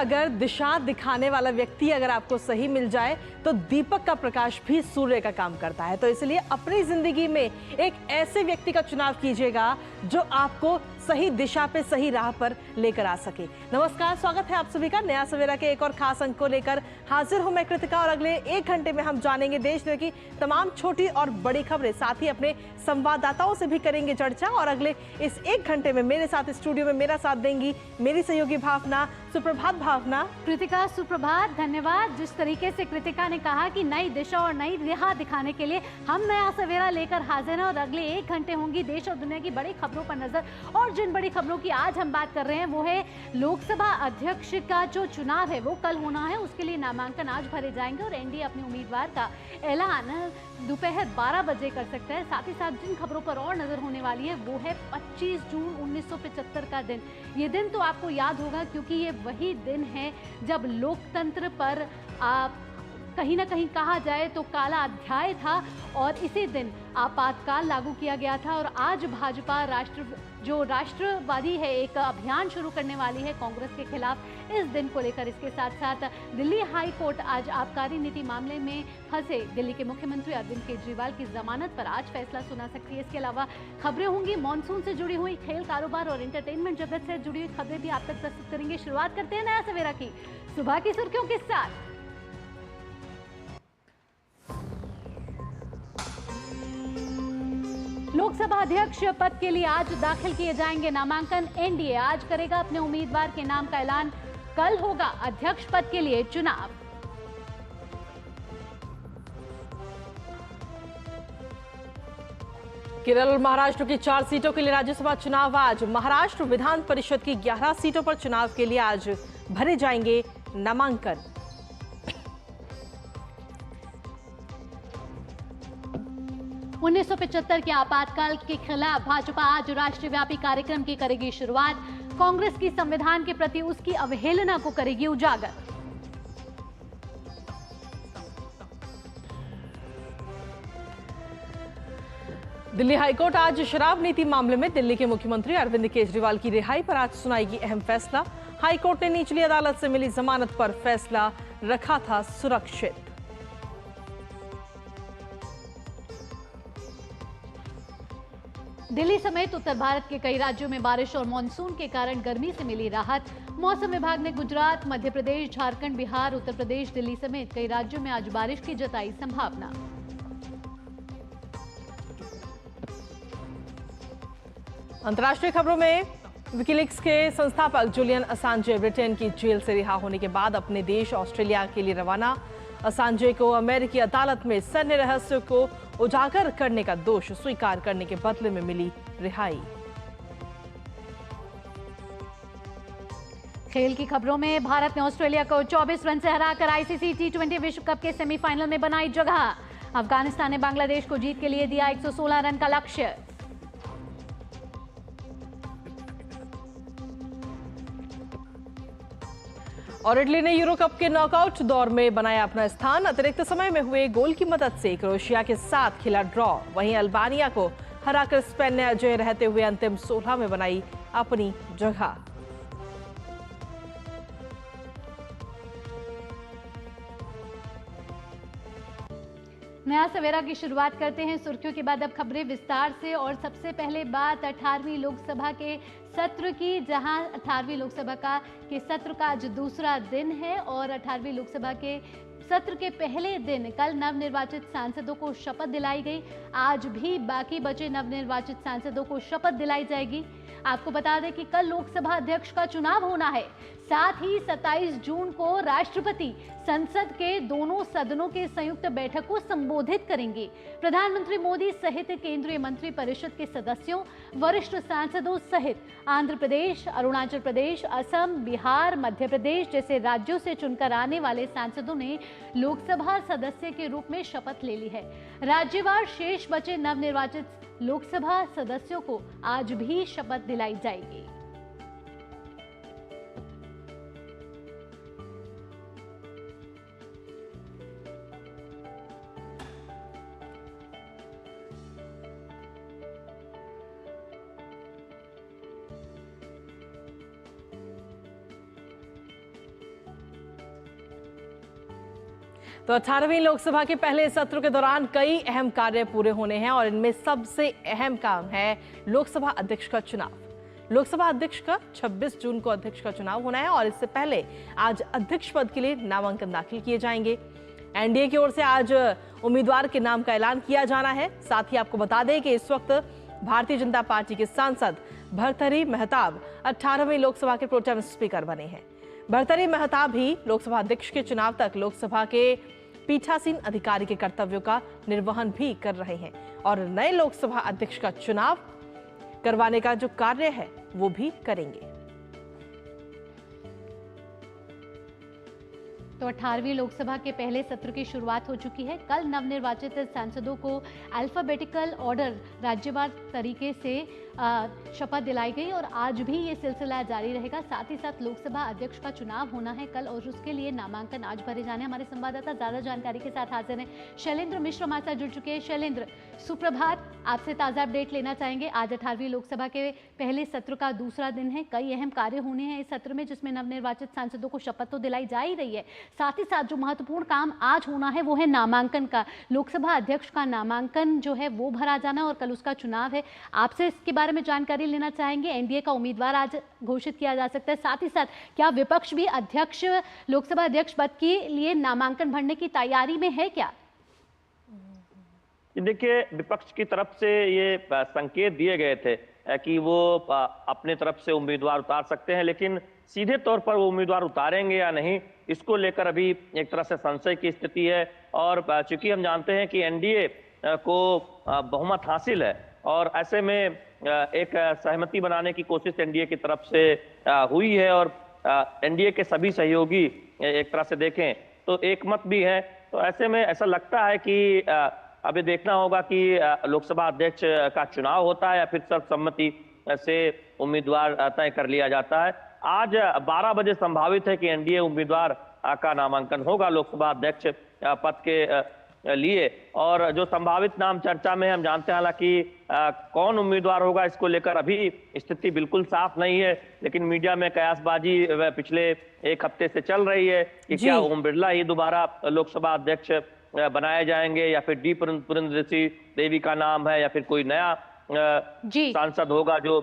अगर दिशा दिखाने वाला व्यक्ति अगर आपको सही मिल जाए तो दीपक का प्रकाश भी सूर्य का काम करता है। तो इसलिए अपनी जिंदगी में एक ऐसे व्यक्ति का चुनाव कीजिएगा जो आपको सही दिशा पे सही राह पर लेकर आ सके। नमस्कार, स्वागत है आप सभी का नया सवेरा के एक और खास अंक को लेकर हाजिर हूं मैं कृतिका और अगले 1 घंटे में हम जानेंगे देश दुनिया की तमाम छोटी और बड़ी खबरें, साथ ही अपने संवाददाताओं से भी करेंगे चर्चा। और अगले इस 1 घंटे में मेरे साथ स्टूडियो में मेरा साथ देंगी मेरी सहयोगी भावना। सुप्रभात भावना। कृतिका सुप्रभात, धन्यवाद। जिस तरीके से कृतिका ने कहा कि नई दिशा और नई राह दिखाने के लिए हम नया सवेरा लेकर हाजिर हैं और अगले 1 घंटे होंगी देश और दुनिया की बड़ी खबरों पर नजर। और जिन बड़ी खबरों की आज हम बात कर रहे हैं वो है लोकसभा अध्यक्ष का जो चुनाव है वो कल होना है, उसके लिए नामांकन आज भरे जाएंगे और एनडीए अपने उम्मीदवार का ऐलान दोपहर 12 बजे कर सकता है। साथ ही साथ जिन खबरों पर और नजर होने वाली है वो है 25 जून 1975 का दिन। ये दिन तो आपको याद होगा क्योंकि ये वही दिन है जब लोकतंत्र पर कहीं ना कहीं कहा जाए तो काला अध्याय था और इसी दिन आपातकाल लागू किया गया था। और आज भाजपा राष्ट्रवादी है एक अभियान शुरू करने वाली है कांग्रेस के खिलाफ इस दिन को लेकर। इसके साथ साथ दिल्ली हाई कोर्ट आज आबकारी नीति मामले में फंसे दिल्ली के मुख्यमंत्री अरविंद केजरीवाल की जमानत पर आज फैसला सुना सकती है। इसके अलावा खबरें होंगी मॉनसून से जुड़ी हुई, खेल कारोबार और एंटरटेनमेंट जगत से जुड़ी हुई खबरें भी आप तक प्रस्तुत करेंगे। शुरुआत करते हैं नया सवेरा की सुबह की सुर्खियों के साथ। लोकसभा अध्यक्ष पद के लिए आज दाखिल किए जाएंगे नामांकन। एनडीए आज करेगा अपने उम्मीदवार के नाम का ऐलान। कल होगा अध्यक्ष पद के लिए चुनाव। केरल और महाराष्ट्र की 4 सीटों के लिए राज्यसभा चुनाव आज। महाराष्ट्र विधान परिषद की 11 सीटों पर चुनाव के लिए आज भरे जाएंगे नामांकन। उन्नीस के आपातकाल के खिलाफ भाजपा आज राष्ट्रव्यापी कार्यक्रम की करेगी शुरुआत। कांग्रेस की संविधान के प्रति उसकी अवहेलना को करेगी उजागर। दिल्ली हाईकोर्ट आज शराब नीति मामले में दिल्ली के मुख्यमंत्री अरविंद केजरीवाल की रिहाई पर आज सुनाएगी अहम फैसला। हाईकोर्ट ने निचली अदालत से मिली जमानत पर फैसला रखा था सुरक्षित। दिल्ली समेत उत्तर भारत के कई राज्यों में बारिश और मानसून के कारण गर्मी से मिली राहत। मौसम विभाग ने गुजरात, मध्य प्रदेश, झारखंड, बिहार, उत्तर प्रदेश, दिल्ली समेत कई राज्यों में आज बारिश की जताई संभावना। अंतर्राष्ट्रीय खबरों में विकीलीक्स के संस्थापक जूलियन असांजे ब्रिटेन की जेल से रिहा होने के बाद अपने देश ऑस्ट्रेलिया के लिए रवाना। असांजे को अमेरिकी अदालत में सैन्य रहस्य को उजागर करने का दोष स्वीकार करने के बदले में मिली रिहाई। खेल की खबरों में भारत ने ऑस्ट्रेलिया को 24 रन से हराकर आईसीसी टी20 विश्व कप के सेमीफाइनल में बनाई जगह। अफगानिस्तान ने बांग्लादेश को जीत के लिए दिया 116 रन का लक्ष्य। और इटली ने यूरो कप के नॉकआउट दौर में बनाया अपना स्थान। अतिरिक्त समय में हुए गोल की मदद से क्रोएशिया के साथ खिला ड्रॉ। वहीं अल्बानिया को हराकर स्पेन ने अजय रहते हुए अंतिम 16 में बनाई अपनी जगह। नया सवेरा की शुरुआत करते हैं सुर्खियों के बाद अब खबरें विस्तार से। और सबसे पहले बात 18वीं लोकसभा के सत्र की, जहां 18वीं लोकसभा के सत्र का आज दूसरा दिन है और 18वीं लोकसभा के सत्र के पहले दिन कल नवनिर्वाचित सांसदों को शपथ दिलाई गई। आज भी बाकी बचे नवनिर्वाचित सांसदों को शपथ दिलाई जाएगी। आपको बता दें कि कल लोकसभा अध्यक्ष का चुनाव होना है। साथ ही 27 जून को राष्ट्रपति संसद के दोनों सदनों के संयुक्त बैठक को संबोधित करेंगे। प्रधानमंत्री मोदी सहित केंद्रीय मंत्री परिषद के सदस्यों, वरिष्ठ सांसदों सहित आंध्र प्रदेश, अरुणाचल प्रदेश, असम, बिहार, मध्य प्रदेश जैसे राज्यों से चुनकर आने वाले सांसदों ने लोकसभा सदस्य के रूप में शपथ ले ली है। राज्यवार शेष बचे नवनिर्वाचित लोकसभा सदस्यों को आज भी शपथ दिलाई जाएगी। तो 18वीं लोकसभा के पहले सत्र के दौरान कई अहम कार्य पूरे होने हैं और इनमें सबसे अहम काम है लोकसभा अध्यक्ष का चुनाव। लोकसभा अध्यक्ष का 26 जून को अध्यक्ष का चुनाव होना है और इससे पहले आज अध्यक्ष पद के लिए नामांकन दाखिल किए जाएंगे। एनडीए की ओर से आज उम्मीदवार के नाम का ऐलान किया जाना है। साथ ही आपको बता दें कि इस वक्त भारतीय जनता पार्टी के सांसद भर्तृहरि मेहताब 18वीं लोकसभा के प्रोटेम स्पीकर बने हैं। भर्तृहरि मेहताब ही लोकसभा अध्यक्ष के चुनाव तक लोकसभा के पीठासीन अधिकारी के कर्तव्यों का निर्वहन भी कर रहे हैं और नए लोकसभा अध्यक्ष का चुनाव करवाने का जो कार्य है वो भी करेंगे। तो 18वीं लोकसभा के पहले सत्र की शुरुआत हो चुकी है। कल नवनिर्वाचित सांसदों को अल्फाबेटिकल ऑर्डर राज्यवार तरीके से शपथ दिलाई गई और आज भी ये सिलसिला जारी रहेगा। साथ ही साथ लोकसभा अध्यक्ष का चुनाव होना है कल और उसके लिए नामांकन आज भरे जाने। हमारे संवाददाता ज्यादा जानकारी के साथ हाजिर हैं। शैलेंद्र मिश्र हमारे साथ जुड़ चुके हैं। शैलेंद्र, सुप्रभात, आपसे ताजा अपडेट लेना चाहेंगे। आज 18वीं लोकसभा के पहले सत्र का दूसरा दिन है। कई अहम कार्य होने हैं इस सत्र में, जिसमें नवनिर्वाचित सांसदों को शपथ तो दिलाई जा ही रही है, साथ ही साथ जो महत्वपूर्ण काम आज होना है वो है नामांकन का। लोकसभा अध्यक्ष का नामांकन जो है वो भरा जाना और कल उसका चुनाव है। आपसे इसके बारे में जानकारी लेना चाहेंगे। एनडीए का उम्मीदवार आज घोषित किया जा सकता है। साथ ही साथ क्या विपक्ष भी अध्यक्ष लोकसभा अध्यक्ष पद के लिए नामांकन भरने की तैयारी में है क्या? देखिए, विपक्ष की तरफ से ये संकेत दिए गए थे कि वो अपने तरफ से उम्मीदवार उतार सकते हैं, लेकिन सीधे तौर पर वो उम्मीदवार उतारेंगे या नहीं, इसको लेकर अभी एक तरह से संशय की स्थिति है। और चूंकि हम जानते हैं कि एनडीए को बहुमत हासिल है और ऐसे में एक सहमति बनाने की कोशिश एनडीए की तरफ से हुई है और एनडीए के सभी सहयोगी एक तरह से देखें तो एकमत भी है। तो ऐसे में ऐसा लगता है कि अभी देखना होगा कि लोकसभा अध्यक्ष का चुनाव होता है या फिर सर्वसम्मति से उम्मीदवार तय कर लिया जाता है। आज 12 बजे संभावित है कि एनडीए उम्मीदवार का नामांकन होगा लोकसभा अध्यक्ष पद के लिए। और जो संभावित नाम चर्चा में है, हम जानते हैं हालांकि कौन उम्मीदवार होगा इसको लेकर अभी स्थिति बिल्कुल साफ नहीं है, लेकिन मीडिया में कयासबाजी पिछले एक हफ्ते से चल रही है कि क्या ओम बिरला ही दोबारा लोकसभा अध्यक्ष बनाए जाएंगे या फिर डी पुरंदेसी देवी का नाम है या फिर कोई नया सांसद होगा जो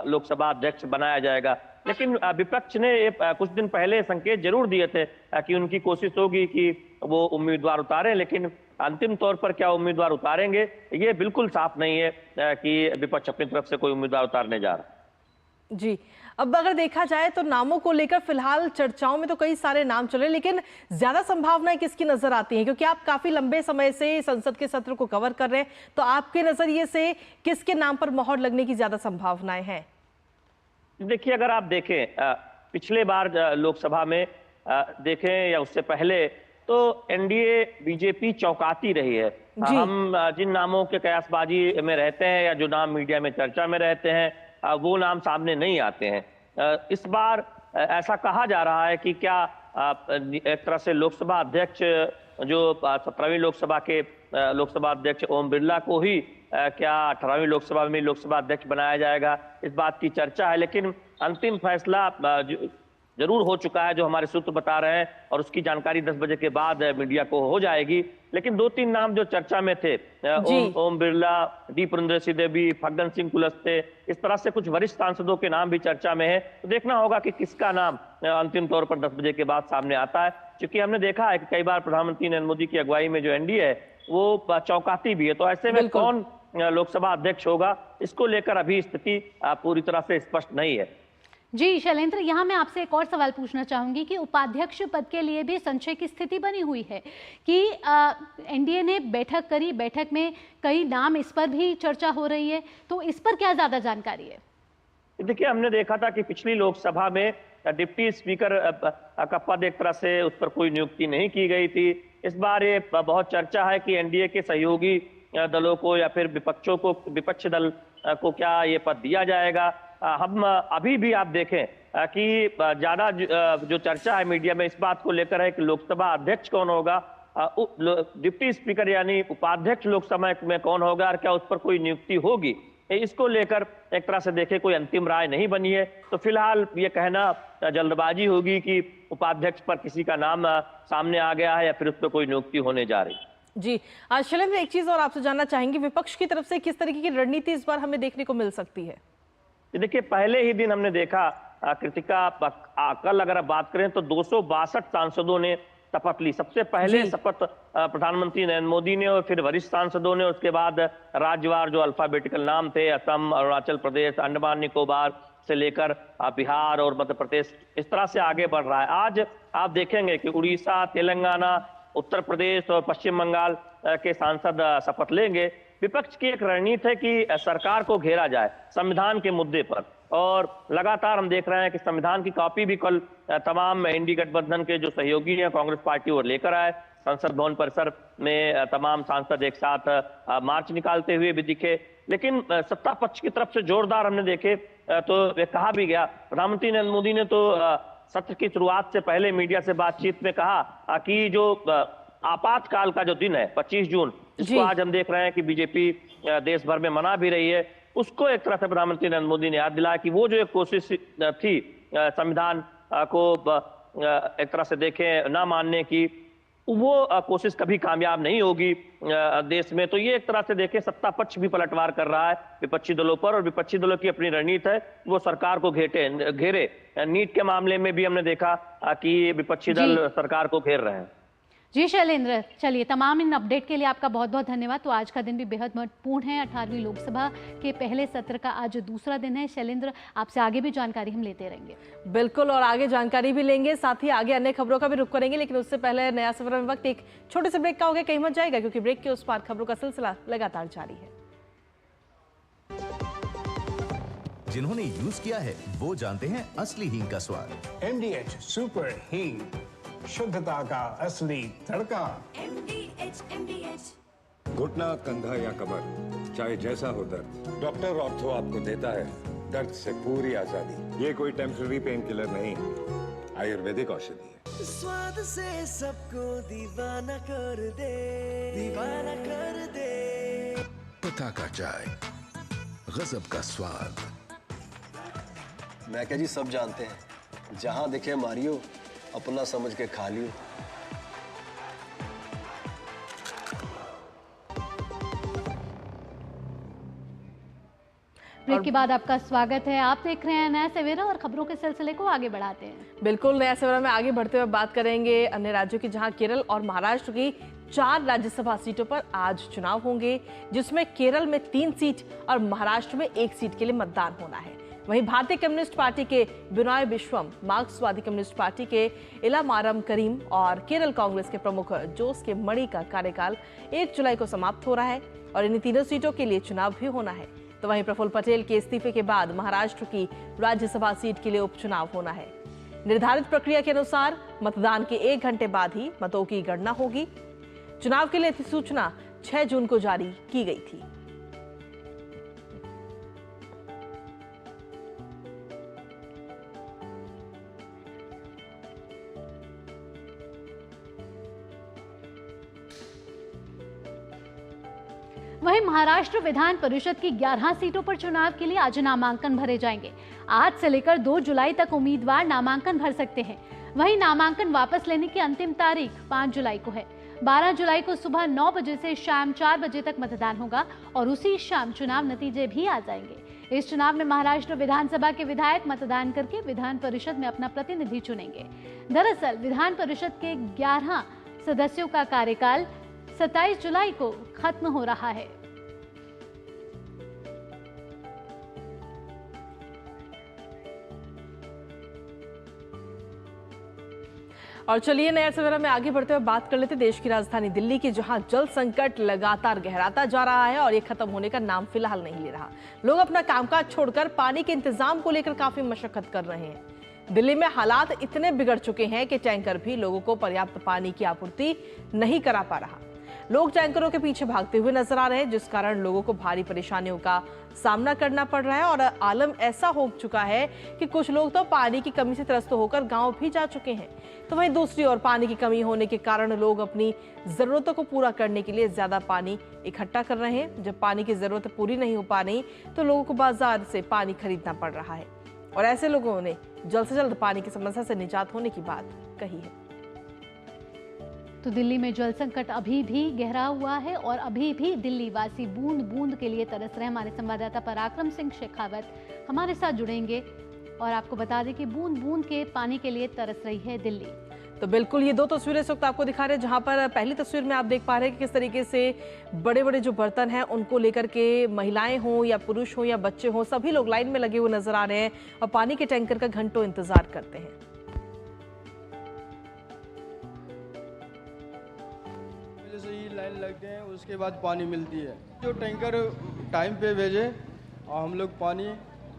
लोकसभा अध्यक्ष बनाया जाएगा। लेकिन विपक्ष ने कुछ दिन पहले संकेत जरूर दिए थे कि उनकी कोशिश होगी कि वो उम्मीदवार उतारें, लेकिन अंतिम तौर पर क्या उम्मीदवार उतारेंगे ये बिल्कुल साफ नहीं है कि विपक्ष अपनी तरफ से कोई उम्मीदवार उतारने जा रहा है। जी, अब अगर देखा जाए तो नामों को लेकर फिलहाल चर्चाओं में तो कई सारे नाम चल रहे हैं, लेकिन ज्यादा संभावनाएं किसकी नजर आती हैं? क्योंकि आप काफी लंबे समय से संसद के सत्र को कवर कर रहे हैं, तो आपके नजरिए से किसके नाम पर मोहर लगने की ज्यादा संभावनाएं हैं? देखिए, अगर आप देखें पिछले बार लोकसभा में देखें या उससे पहले, तो एनडीए बीजेपी चौंकाती रही है। हम जिन नामों के कयासबाजी में रहते हैं या जो नाम मीडिया में चर्चा में रहते हैं वो नाम सामने नहीं आते हैं। इस बार ऐसा कहा जा रहा है कि क्या एक तरह से लोकसभा अध्यक्ष जो 17वीं लोकसभा के लोकसभा अध्यक्ष ओम बिरला को ही क्या 18वीं लोकसभा में लोकसभा अध्यक्ष बनाया जाएगा, इस बात की चर्चा है। लेकिन अंतिम फैसला जरूर हो चुका है जो हमारे सूत्र बता रहे हैं और उसकी जानकारी 10 बजे के बाद मीडिया को हो जाएगी। लेकिन 2-3 नाम जो चर्चा में थे, ओम बिरला, डी पुरंदेसी देवी, फग्गन सिंह कुलस्ते, इस तरह से कुछ वरिष्ठ सांसदों के नाम भी चर्चा में है। तो देखना होगा कि किसका नाम अंतिम तौर पर 10 बजे के बाद सामने आता है, क्योंकि हमने देखा है कि कई बार प्रधानमंत्री नरेंद्र मोदी की अगुवाई में जो एनडीए है वो चौंकाती भी है। तो ऐसे में कौन लोकसभा अध्यक्ष होगा इसको लेकर अभी स्थिति पूरी तरह से स्पष्ट नहीं है। जी शैलेंद्र, यहाँ मैं आपसे एक और सवाल पूछना चाहूंगी कि उपाध्यक्ष पद के लिए भी संशय की स्थिति बनी हुई है कि एनडीए ने बैठक करी, बैठक में कई नाम, इस पर भी चर्चा हो रही है, तो इस पर क्या ज्यादा जानकारी है? देखिए, हमने देखा था कि पिछली लोकसभा में डिप्टी स्पीकर का पद एक तरह से उस पर कोई नियुक्ति नहीं की गई थी। इस बार ये बहुत चर्चा है कि एनडीए के सहयोगी दलों को या फिर विपक्ष दल को क्या ये पद दिया जाएगा। हम अभी भी आप देखें कि ज्यादा जो चर्चा है मीडिया में इस बात को लेकर है कि लोकसभा अध्यक्ष कौन होगा, डिप्टी स्पीकर यानी उपाध्यक्ष लोकसभा में कौन होगा और क्या उस पर कोई नियुक्ति होगी। इसको लेकर एक तरह से देखे कोई अंतिम राय नहीं बनी है। तो फिलहाल ये कहना जल्दबाजी होगी कि उपाध्यक्ष पर किसी का नाम सामने आ गया है या फिर उस पर कोई नियुक्ति होने जा रही। जी शैलेंद्र, एक चीज और आपसे जानना चाहेंगे, विपक्ष की तरफ से किस तरीके की रणनीति इस बार हमें देखने को मिल सकती है? देखिए, पहले ही दिन हमने देखा कृतिका, कल अगर आप बात करें तो 262 सांसदों ने शपथ ली। सबसे पहले शपथ प्रधानमंत्री नरेंद्र मोदी ने और फिर वरिष्ठ सांसदों ने, उसके बाद राज्यवार जो अल्फाबेटिकल नाम थे, असम, अरुणाचल प्रदेश, अंडमान निकोबार से लेकर बिहार और मध्य प्रदेश, इस तरह से आगे बढ़ रहा है। आज आप देखेंगे कि उड़ीसा, तेलंगाना, उत्तर प्रदेश और पश्चिम बंगाल के सांसद शपथ लेंगे। विपक्ष की एक रणनीति है कि सरकार को घेरा जाए संविधान के मुद्दे पर, और लगातार हम देख रहे हैं कि संविधान की कॉपी भी कल तमाम एनडीए गठबंधन के जो सहयोगी हैं कांग्रेस पार्टी वो लेकर आए। संसद भवन परिसर में तमाम सांसद एक साथ मार्च निकालते हुए भी दिखे। लेकिन सत्ता पक्ष की तरफ से जोरदार हमने देखे तो ये कहा भी गया, प्रधानमंत्री नरेंद्र मोदी ने तो सत्र की शुरुआत से पहले मीडिया से बातचीत में कहा कि जो आपातकाल का जो दिन है 25 जून, जिसको आज हम देख रहे हैं कि बीजेपी देश भर में मना भी रही है, उसको एक तरह से प्रधानमंत्री नरेंद्र मोदी ने याद दिलाया कि वो जो एक कोशिश थी संविधान को एक तरह से देखें न मानने की, वो कोशिश कभी कामयाब नहीं होगी देश में। तो ये एक तरह से देखें सत्ता पक्ष भी पलटवार कर रहा है विपक्षी दलों पर, और विपक्षी दलों की अपनी रणनीति है वो सरकार को घेरे। नीट के मामले में भी हमने देखा कि विपक्षी दल सरकार को घेर रहे हैं। जी शैलेंद्र, चलिए तमाम इन अपडेट के लिए आपका बहुत बहुत धन्यवाद। तो आज का दिन भी बेहद महत्वपूर्ण है। 18वीं लोकसभा के पहले सत्र का आज दूसरा दिन है। शैलेंद्र, आपसे आगे भी जानकारी हम लेते रहेंगे। बिल्कुल, और आगे जानकारी भी लेंगे, साथ ही आगे अन्य खबरों का भी रुख करेंगे। लेकिन उससे पहले नया सवेरा में वक्त एक छोटे से ब्रेक का हो गया, कहीं मत जाएगा क्योंकि ब्रेक के उस पार खबरों का सिलसिला लगातार जारी है। जिन्होंने यूज किया है वो जानते हैं असली हींग का स्वाद। MDH सुपर हींग, शुद्धता का असली तड़का। MDH घुटना, कंधा या कमर, चाहे जैसा हो दर्द, डॉक्टर ऑर्थो आपको देता है दर्द से पूरी आजादी। ये कोई टेम्पररी पेन किलर नहीं, आयुर्वेदिक औषधि है। स्वाद से सबको दीवाना कर दे, दीवाना कर दे। पिता का चाय, गजब का स्वाद। मैं क्या जी, सब जानते हैं, जहां दिखे मारियो अपना समझ के खा लियो। ब्रेक के बाद आपका स्वागत है। आप देख रहे हैं नया सवेरा और खबरों के सिलसिले को आगे बढ़ाते हैं। बिल्कुल, नया सवेरा में आगे बढ़ते हुए बात करेंगे अन्य राज्यों की, जहां केरल और महाराष्ट्र की 4 राज्यसभा सीटों पर आज चुनाव होंगे, जिसमें केरल में 3 सीट और महाराष्ट्र में 1 सीट के लिए मतदान होना है। वहीं भारतीय कम्युनिस्ट पार्टी के बिनॉय विश्वम, मार्क्सवादी कम्युनिस्ट पार्टी के इलामारम करीम और केरल कांग्रेस के प्रमुख जोस के मणि का कार्यकाल 1 जुलाई को समाप्त हो रहा है और इन तीनों सीटों के लिए चुनाव भी होना है। तो वहीं प्रफुल्ल पटेल के इस्तीफे के बाद महाराष्ट्र की राज्यसभा सीट के लिए उपचुनाव होना है। निर्धारित प्रक्रिया के अनुसार मतदान के 1 घंटे बाद ही मतों की गणना होगी। चुनाव के लिए अधिसूचना 6 जून को जारी की गई थी। वहीं महाराष्ट्र विधान परिषद की 11 सीटों पर चुनाव के लिए आज नामांकन भरे जाएंगे। आज से लेकर 2 जुलाई तक उम्मीदवार नामांकन भर सकते हैं। वहीं नामांकन वापस लेने की अंतिम तारीख 5 जुलाई को है। 12 जुलाई को सुबह 9 बजे से शाम 4 बजे तक मतदान होगा और उसी शाम चुनाव नतीजे भी आ जाएंगे। इस चुनाव में महाराष्ट्र विधानसभा के विधायक मतदान करके विधान परिषद में अपना प्रतिनिधि चुनेंगे। दरअसल विधान परिषद के 11 सदस्यों का कार्यकाल 27 जुलाई को खत्म हो रहा है। और चलिए नया सवेरा में आगे बढ़ते हुए बात कर लेते देश की राजधानी दिल्ली की, जहां जल संकट लगातार गहराता जा रहा है और ये खत्म होने का नाम फिलहाल नहीं ले रहा। लोग अपना कामकाज छोड़कर पानी के इंतजाम को लेकर काफी मशक्कत कर रहे हैं। दिल्ली में हालात इतने बिगड़ चुके हैं कि टैंकर भी लोगों को पर्याप्त पानी की आपूर्ति नहीं करा पा रहा। लोग टैंकरों के पीछे भागते हुए नजर आ रहे हैं, जिस कारण लोगों को भारी परेशानियों का सामना करना पड़ रहा है। और आलम ऐसा हो चुका है कि कुछ लोग तो पानी की कमी से त्रस्त होकर गांव भी जा चुके हैं। तो वहीं दूसरी ओर पानी की कमी होने के कारण लोग अपनी जरूरतों को पूरा करने के लिए ज्यादा पानी इकट्ठा कर रहे हैं। जब पानी की जरूरत पूरी नहीं हो पा रही तो लोगों को बाजार से पानी खरीदना पड़ रहा है। और ऐसे लोगों ने जल्द से जल्द पानी की समस्या से निजात होने की बात कही है। तो दिल्ली में जल संकट अभी भी गहरा हुआ है और अभी भी दिल्ली वासी बूंद बूंद के लिए तरस रहे। हमारे संवाददाता पराक्रम सिंह शेखावत हमारे साथ जुड़ेंगे और आपको बता दें कि बूंद बूंद के पानी के लिए तरस रही है दिल्ली। तो बिल्कुल ये दो तस्वीरें इस वक्त आपको दिखा रहे हैं, जहां पर पहली तस्वीर में आप देख पा रहे हैं कि किस तरीके से बड़े बड़े जो बर्तन हैं उनको लेकर के महिलाएं हों या पुरुष हों या बच्चे हों, सभी लोग लाइन में लगे हुए नजर आ रहे हैं और पानी के टैंकर का घंटों इंतजार करते हैं। पहले से ही लाइन लगते हैं, उसके बाद पानी मिलती है। जो टैंकर टाइम पे भेजे और हम लोग पानी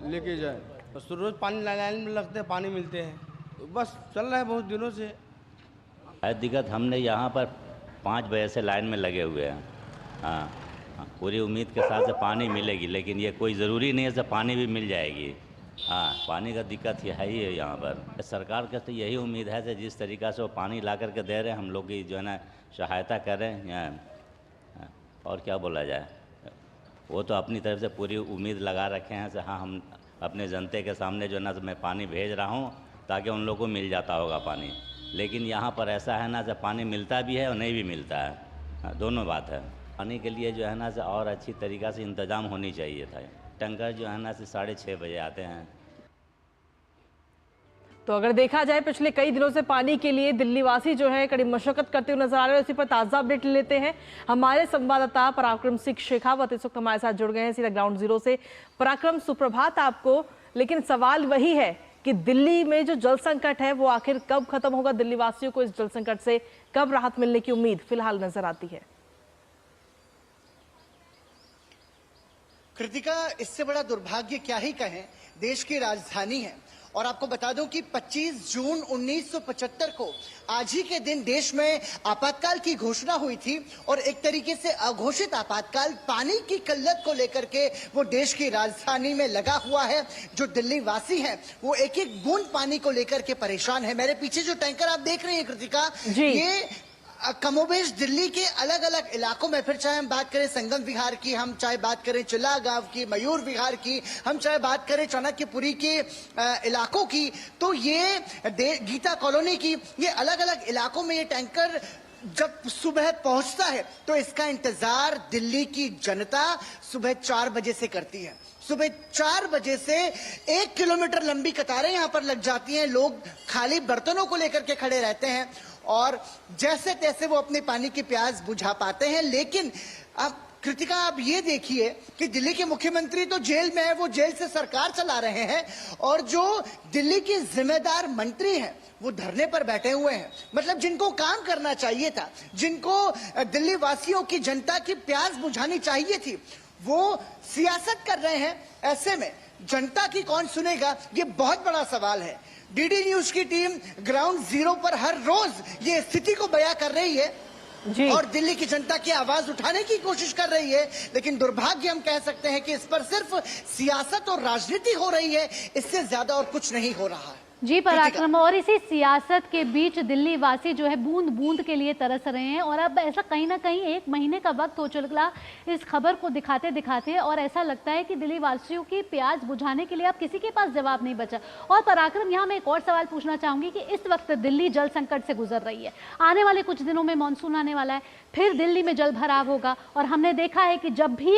लेके जाए। बस रोज पानी लाइन में लगते हैं, पानी मिलते हैं, तो बस चल रहा है बहुत दिनों से। दिक्कत हमने यहाँ पर 5 बजे से लाइन में लगे हुए हैं। हाँ, पूरी उम्मीद के साथ से पानी मिलेगी, लेकिन ये कोई ज़रूरी नहीं है कि पानी भी मिल जाएगी। हाँ, पानी का दिक्कत है ही है यहाँ पर। सरकार के तो यही उम्मीद है कि जिस तरीक़ा से वो पानी ला करके दे रहे हैं, हम लोग की जो है ना सहायता करें। और क्या बोला जाए, वो तो अपनी तरफ से पूरी उम्मीद लगा रखे हैं कि हाँ, हम अपने जनते के सामने जो है ना मैं पानी भेज रहा हूँ ताकि उन लोगों को मिल जाता होगा पानी। लेकिन यहाँ पर ऐसा है ना, जब पानी मिलता भी है और नहीं भी मिलता है, दोनों बात है। पानी के लिए जो है ना से और अच्छी तरीक़ा से इंतज़ाम होनी चाहिए था। टैंकर जो है ना से 6:30 बजे आते हैं। तो अगर देखा जाए पिछले कई दिनों से पानी के लिए दिल्ली वासी जो है कड़ी मशक्कत करते हुए नजर आ रहे हैं। इसी पर ताज़ा अपडेट लेते हैं। हमारे संवाददाता पराक्रम सिंह शेखावत इस वक्त हमारे साथ जुड़ गए हैं सीधा ग्राउंड जीरो से। पराक्रम, सुप्रभात आपको। लेकिन सवाल वही है कि दिल्ली में जो जल संकट है वो आखिर कब खत्म होगा? दिल्ली वासियों को इस जल संकट से कब राहत मिलने की उम्मीद फिलहाल नजर आती है? कृतिका, इससे बड़ा दुर्भाग्य क्या ही कहें, देश की राजधानी है। और आपको बता दूं कि 25 जून 1975 को आज ही के दिन देश में आपातकाल की घोषणा हुई थी और एक तरीके से अघोषित आपातकाल पानी की किल्लत को लेकर के वो देश की राजधानी में लगा हुआ है। जो दिल्ली वासी हैं वो एक एक बूंद पानी को लेकर के परेशान है। मेरे पीछे जो टैंकर आप देख रहे हैं कृतिका, ये कमोबेश दिल्ली के अलग अलग इलाकों में, फिर चाहे हम बात करें संगम विहार की, हम चाहे बात करें चिल्ला गांव की, मयूर विहार की, हम चाहे बात करें चाणक्यपुरी के इलाकों की, तो ये गीता कॉलोनी की, ये अलग अलग इलाकों में ये टैंकर जब सुबह पहुंचता है तो इसका इंतजार दिल्ली की जनता सुबह 4 बजे से करती है। सुबह 4 बजे से 1 किलोमीटर लंबी कतारें यहां पर लग जाती हैं। लोग खाली बर्तनों को लेकर के खड़े रहते हैं और जैसे तैसे वो अपने पानी की प्यास बुझा पाते हैं। लेकिन अब कृतिका, आप ये देखिए कि दिल्ली के मुख्यमंत्री तो जेल में है, वो जेल से सरकार चला रहे हैं और जो दिल्ली के जिम्मेदार मंत्री हैं वो धरने पर बैठे हुए हैं। मतलब जिनको काम करना चाहिए था, जिनको दिल्ली वासियों की, जनता की प्यास बुझानी चाहिए थी, वो सियासत कर रहे हैं। ऐसे में जनता की कौन सुनेगा, ये बहुत बड़ा सवाल है। डीडी न्यूज की टीम ग्राउंड जीरो पर हर रोज ये स्थिति को बयां कर रही है और दिल्ली की जनता की आवाज उठाने की कोशिश कर रही है। लेकिन दुर्भाग्य हम कह सकते हैं कि इस पर सिर्फ सियासत और राजनीति हो रही है, इससे ज्यादा और कुछ नहीं हो रहा है। जी पराक्रम, और इसी सियासत के बीच दिल्ली वासी जो है बूंद बूंद के लिए तरस रहे हैं। और अब ऐसा कहीं ना कहीं 1 महीने का वक्त हो चुका इस खबर को दिखाते दिखाते, और ऐसा लगता है कि दिल्ली वासियों की प्यास बुझाने के लिए अब किसी के पास जवाब नहीं बचा। और पराक्रम, यहाँ मैं एक और सवाल पूछना चाहूंगी कि इस वक्त दिल्ली जल संकट से गुजर रही है। आने वाले कुछ दिनों में मानसून आने वाला है, फिर दिल्ली में जल भराव होगा और हमने देखा है कि जब भी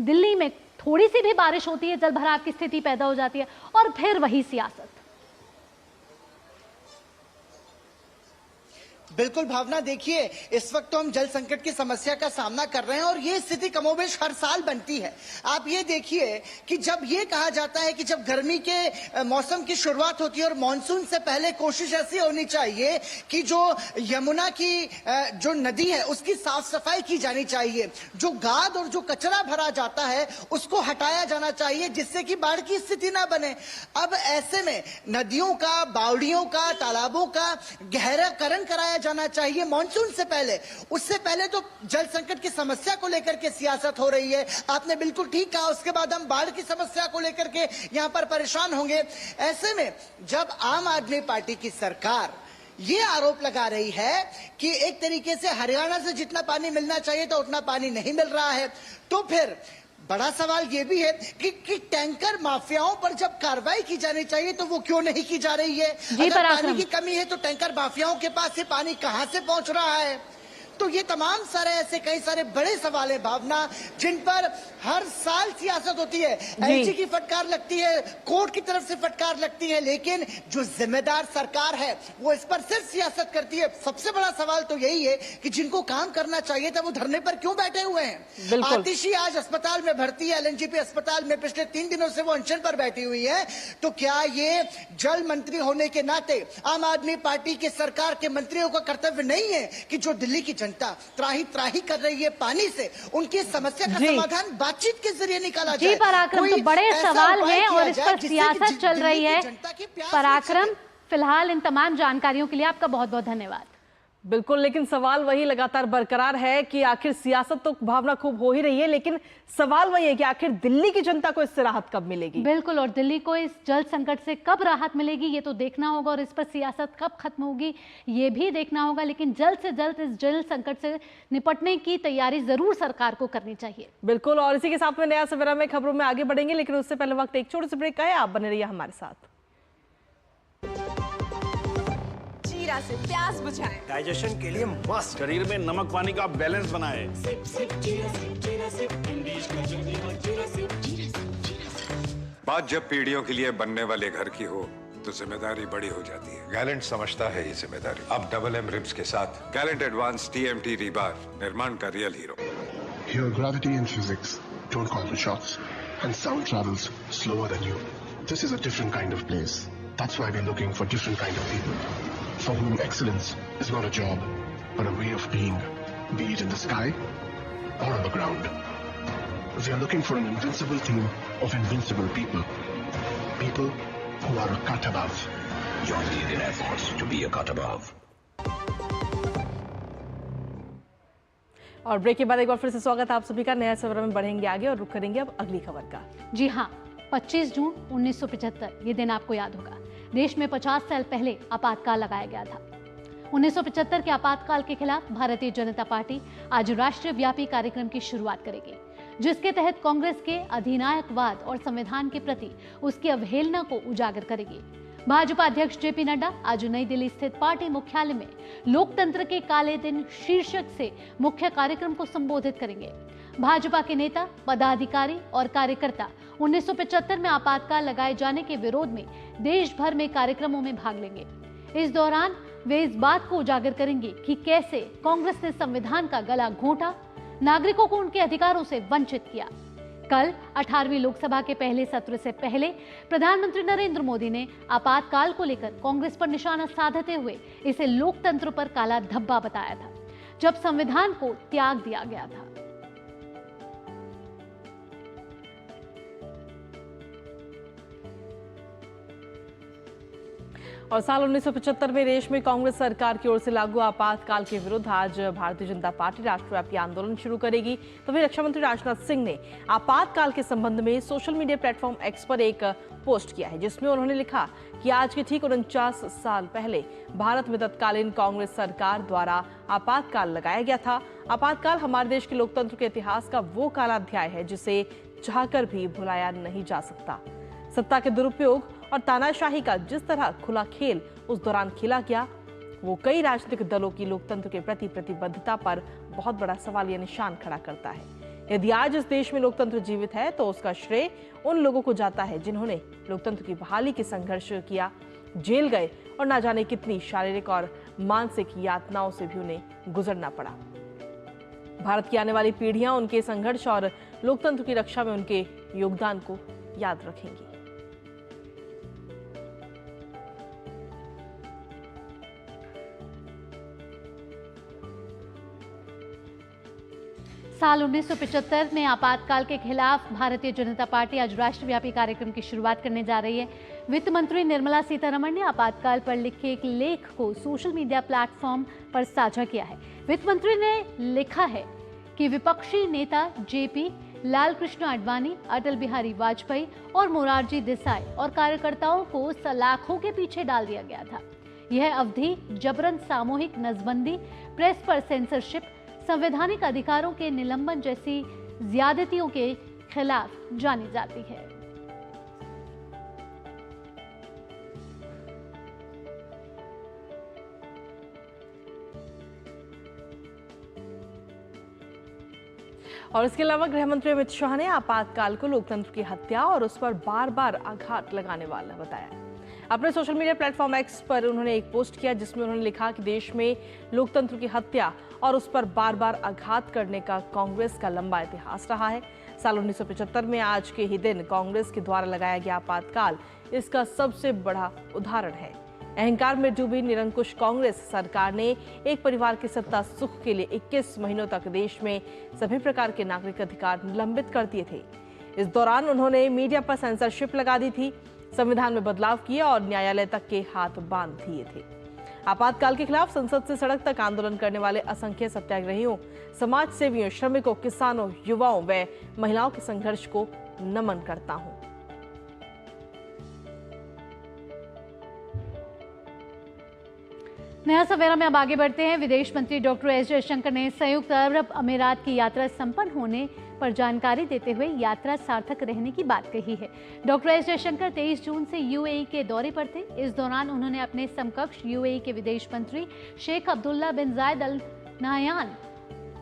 दिल्ली में थोड़ी सी भी बारिश होती है जल भराव की स्थिति पैदा हो जाती है और फिर वही सियासत। बिल्कुल भावना, देखिए इस वक्त तो हम जल संकट की समस्या का सामना कर रहे हैं और ये स्थिति कमोबेश हर साल बनती है। आप ये देखिए कि जब ये कहा जाता है कि जब गर्मी के मौसम की शुरुआत होती है और मानसून से पहले कोशिश ऐसी होनी चाहिए कि जो यमुना की जो नदी है उसकी साफ सफाई की जानी चाहिए, जो गाद और जो कचरा भरा जाता है उसको हटाया जाना चाहिए जिससे कि बाढ़ की स्थिति ना बने। अब ऐसे में नदियों का, बावड़ियों का, तालाबों का गहराकरण कराया जाना चाहिए मॉनसून से पहले। उससे पहले तो जल संकट की समस्या को लेकर के सियासत हो रही है, आपने बिल्कुल ठीक कहा। उसके बाद हम बाढ़ की समस्या को लेकर के यहां पर परेशान होंगे। ऐसे में जब आम आदमी पार्टी की सरकार ये आरोप लगा रही है कि एक तरीके से हरियाणा से जितना पानी मिलना चाहिए था उतना पानी नहीं मिल रहा है, तो फिर बड़ा सवाल ये भी है कि टैंकर माफियाओं पर जब कार्रवाई की जानी चाहिए तो वो क्यों नहीं की जा रही है? अगर पानी की कमी है तो टैंकर माफियाओं के पास से पानी कहां से पहुंच रहा है? तो ये तमाम सारे ऐसे कई सारे बड़े सवाल है भावना, जिन पर हर साल सियासत होती है। एलजी की फटकार लगती है, कोर्ट की तरफ से फटकार लगती है, लेकिन जो जिम्मेदार सरकार है वो इस पर सिर्फ सियासत करती है। सबसे बड़ा सवाल तो यही है कि जिनको काम करना चाहिए था वो धरने पर क्यों बैठे हुए हैं? आतिशी आज अस्पताल में भर्ती है, एलएनजेपी अस्पताल में पिछले 3 दिनों से वो अनशन पर बैठी हुई है। तो क्या ये जल मंत्री होने के नाते आम आदमी पार्टी के सरकार के मंत्रियों का कर्तव्य नहीं है कि जो दिल्ली की जनता त्राही त्राही कर रही है पानी से, उनकी समस्या का समाधान बातचीत के जरिए निकाला जाए? जी पराक्रम, तो बड़े सवाल हैं और इस पर सियासत चल रही है। पराक्रम, फिलहाल इन तमाम जानकारियों के लिए आपका बहुत बहुत धन्यवाद। बिल्कुल, लेकिन सवाल वही लगातार बरकरार है कि आखिर सियासत तो भावना खूब हो ही रही है, लेकिन सवाल वही है कि आखिर दिल्ली की जनता को इससे राहत कब मिलेगी? बिल्कुल, और दिल्ली को इस जल संकट से कब राहत मिलेगी ये तो देखना होगा, और इस पर सियासत कब खत्म होगी ये भी देखना होगा। लेकिन जल्द से जल्द इस जल संकट से निपटने की तैयारी जरूर सरकार को करनी चाहिए। बिल्कुल, और इसी के साथ में नया सवेरा में खबरों में आगे बढ़ेंगे, लेकिन उससे पहले वक्त एक छोटे से ब्रेक का है। आप बने रहिए हमारे साथ। जीरा से प्यास बुझाएं, डाइजेशन के लिए मस्त, शरीर में नमक पानी का बैलेंस बनाए। बात जब पीढ़ियों के लिए बनने वाले घर की हो तो जिम्मेदारी बड़ी हो जाती है। गैलेंट समझता है ये जिम्मेदारी। अब डबल एम रिब्स के साथ गैलेंट एडवांस TMT रीबार, निर्माण का real hero. Here gravity and physics don't call the shots, and sound travels slower than you. This is a different kind of place. That's why we're looking for different kind of people, for whom excellence is not a job, but a way of being, be it in the sky or on the ground. We are looking for an invincible team of invincible people. People who are a cut above. Join the Indian Air Force to be a cut above. और break के बाद एक बार फिर से स्वागत है आप सभी का। नया सवेरा में बढ़ेंगे आगे और रुख करेंगे अब अगली खबर का। जी हाँ, 25 जून 1975 ये दिन आपको याद होगा। देश में 50 साल पहले आपातकाल लगाया गया था। 1975 के आपातकाल के खिलाफ भारतीय जनता पार्टी आज राष्ट्रीय व्यापी कार्यक्रम की शुरुआत करेगी, जिसके तहत कांग्रेस के अधिनायकवाद और संविधान के प्रति उसकी अवहेलना को उजागर करेगी। भाजपा अध्यक्ष JP नड्डा आज नई दिल्ली स्थित पार्टी मुख्यालय में लोकतंत्र के काले दिन शीर्षक से मुख्य कार्यक्रम को संबोधित करेंगे। भाजपा के नेता, पदाधिकारी और कार्यकर्ता 1975 में आपातकाल लगाए जाने के विरोध में देश भर में कार्यक्रमों में भाग लेंगे। इस दौरान वे इस बात को उजागर करेंगे कि कैसे कांग्रेस ने संविधान का गला घोंटा, नागरिकों को उनके अधिकारों से वंचित किया। कल 18वीं लोकसभा के पहले सत्र से पहले प्रधानमंत्री नरेंद्र मोदी ने आपातकाल को लेकर कांग्रेस पर निशाना साधते हुए इसे लोकतंत्र पर काला धब्बा बताया था, जब संविधान को त्याग दिया गया था। और साल 1975 में देश में कांग्रेस सरकार की ओर से लागू आपातकाल के विरुद्ध आज भारतीय जनता पार्टी राष्ट्रव्यापी आंदोलन शुरू करेगी। तो वहीं रक्षा मंत्री राजनाथ सिंह ने आपातकाल के संबंध में सोशल मीडिया प्लेटफॉर्म X पर एक पोस्ट किया है, जिसमें उन्होंने लिखा कि आज के ठीक 49 साल पहले भारत में तत्कालीन कांग्रेस सरकार द्वारा आपातकाल लगाया गया था। आपातकाल हमारे देश के लोकतंत्र के इतिहास का वो काला अध्याय है जिसे चाहकर भी भुलाया नहीं जा सकता। सत्ता के दुरुपयोग और तानाशाही का जिस तरह खुला खेल उस दौरान खेला गया, वो कई राजनीतिक दलों की लोकतंत्र के प्रति प्रतिबद्धता पर बहुत बड़ा सवालिया निशान खड़ा करता है। यदि आज इस देश में लोकतंत्र जीवित है तो उसका श्रेय उन लोगों को जाता है जिन्होंने लोकतंत्र की बहाली के संघर्ष किया, जेल गए और ना जाने कितनी शारीरिक और मानसिक यातनाओं से भी उन्हें गुजरना पड़ा। भारत की आने वाली पीढ़ियां उनके संघर्ष और लोकतंत्र की रक्षा में उनके योगदान को याद रखेंगी। साल 1975 में आपातकाल के खिलाफ भारतीय जनता पार्टी आज राष्ट्रव्यापी कार्यक्रम की शुरुआत करने जा रही है। वित्त मंत्री निर्मला सीतारमण ने आपातकाल पर लिखे एक लेख को सोशल मीडिया प्लेटफॉर्म पर साझा किया है। वित्त मंत्री ने लिखा है कि विपक्षी नेता जेपी, लाल कृष्ण आडवाणी, अटल बिहारी वाजपेयी और मोरारजी देसाई और कार्यकर्ताओं को सलाखों के पीछे डाल दिया गया था। यह अवधि जबरन सामूहिक नसबंदी, प्रेस पर सेंसरशिप, संवैधानिक अधिकारों के निलंबन जैसी ज्यादतियों के खिलाफ जानी जाती है। और इसके अलावा गृह मंत्री अमित शाह ने आपातकाल को लोकतंत्र की हत्या और उस पर बार बार आघात लगाने वाला बताया। अपने सोशल मीडिया प्लेटफॉर्म एक्स पर उन्होंने एक पोस्ट किया जिसमें उन्होंने लिखा कि देश में लोकतंत्र की हत्या और उस पर बार बार आघात करने का कांग्रेस का लंबा इतिहास रहा है। साल 1975 में आज के ही दिन कांग्रेस के द्वारा लगाया गया आपातकाल इसका सबसे बड़ा उदाहरण है। अहंकार में डूबी निरंकुश कांग्रेस सरकार ने एक परिवार की सत्ता सुख के लिए 21 महीनों तक देश में सभी प्रकार के नागरिक अधिकार निलंबित कर दिए थे। इस दौरान उन्होंने मीडिया पर सेंसरशिप लगा दी थी, संविधान में बदलाव किए और न्यायालय तक के हाथ बांध दिए थे। आपातकाल के खिलाफ संसद से सड़क तक आंदोलन करने वाले असंख्य सत्याग्रहियों, समाज सेवियों, श्रमिकों, किसानों, युवाओं व महिलाओं के संघर्ष को नमन करता हूं। नया सवेरा में अब आगे बढ़ते हैं। विदेश मंत्री डॉक्टर एस जयशंकर ने संयुक्त अरब अमीरात की यात्रा संपन्न होने पर जानकारी देते हुए यात्रा सार्थक रहने की बात कही है। डॉक्टर एस जयशंकर 23 जून से यूएई के दौरे पर थे। इस दौरान उन्होंने अपने समकक्ष यूएई के विदेश मंत्री शेख अब्दुल्ला बिन जायद अल नाहयान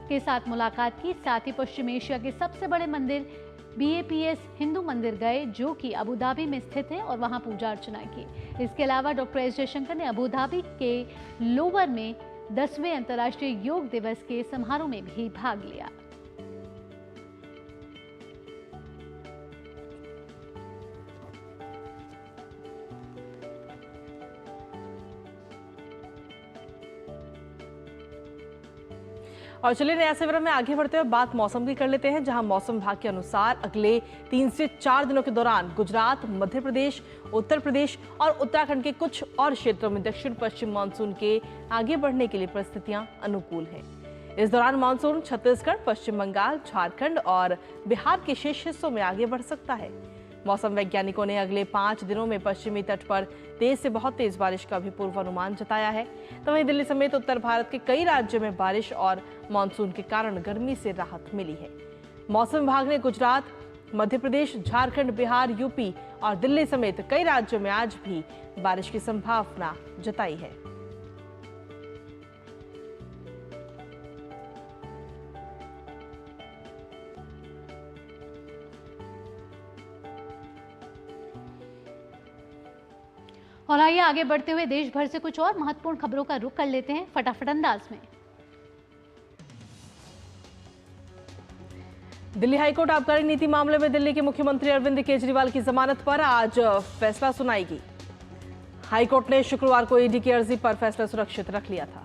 के साथ मुलाकात की। साथ ही पश्चिम एशिया के सबसे बड़े मंदिर BAPS हिंदू मंदिर गए, जो कि अबू धाबी में स्थित है, और वहां पूजा अर्चना की। इसके अलावा डॉक्टर एस जयशंकर ने अबू धाबी के लोवर में 10वें अंतर्राष्ट्रीय योग दिवस के समारोह में भी भाग लिया। और चलिए नया सवेरा में आगे बढ़ते हुए बात मौसम की कर लेते हैं, जहां मौसम विभाग के अनुसार अगले 3 से 4 दिनों के दौरान गुजरात, मध्य प्रदेश, उत्तर प्रदेश और उत्तराखंड के कुछ और क्षेत्रों में दक्षिण पश्चिम मानसून के आगे बढ़ने के लिए परिस्थितियां अनुकूल हैं। इस दौरान मानसून छत्तीसगढ़, पश्चिम बंगाल, झारखंड और बिहार के शेष हिस्सों में आगे बढ़ सकता है। मौसम वैज्ञानिकों ने अगले 5 दिनों में पश्चिमी तट पर तेज से बहुत तेज बारिश का भी पूर्वानुमान जताया है। तो वहीं दिल्ली समेत उत्तर भारत के कई राज्यों में बारिश और मानसून के कारण गर्मी से राहत मिली है। मौसम विभाग ने गुजरात, मध्य प्रदेश, झारखंड, बिहार, यूपी और दिल्ली समेत कई राज्यों में आज भी बारिश की संभावना जताई है। और आइए आगे बढ़ते हुए देश भर से कुछ और महत्वपूर्ण खबरों का रुख कर लेते हैं फटाफट अंदाज में। दिल्ली हाईकोर्ट आबकारी नीति मामले में दिल्ली के मुख्यमंत्री अरविंद केजरीवाल की जमानत पर आज फैसला सुनाएगी। हाईकोर्ट ने शुक्रवार को ईडी की अर्जी पर फैसला सुरक्षित रख लिया था।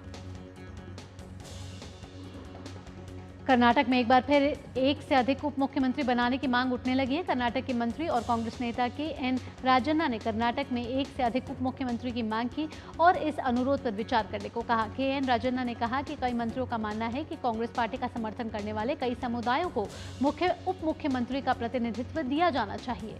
कर्नाटक में एक बार फिर एक से अधिक उप मुख्यमंत्री बनाने की मांग उठने लगी है। कर्नाटक के मंत्री और कांग्रेस नेता KN राजन्ना ने कर्नाटक में एक से अधिक उप मुख्यमंत्री की मांग की और इस अनुरोध पर विचार करने को कहा। KN राजन्ना ने कहा कि कई मंत्रियों का मानना है कि कांग्रेस पार्टी का समर्थन करने वाले कई समुदायों को उप मुख्यमंत्री का प्रतिनिधित्व दिया जाना चाहिए।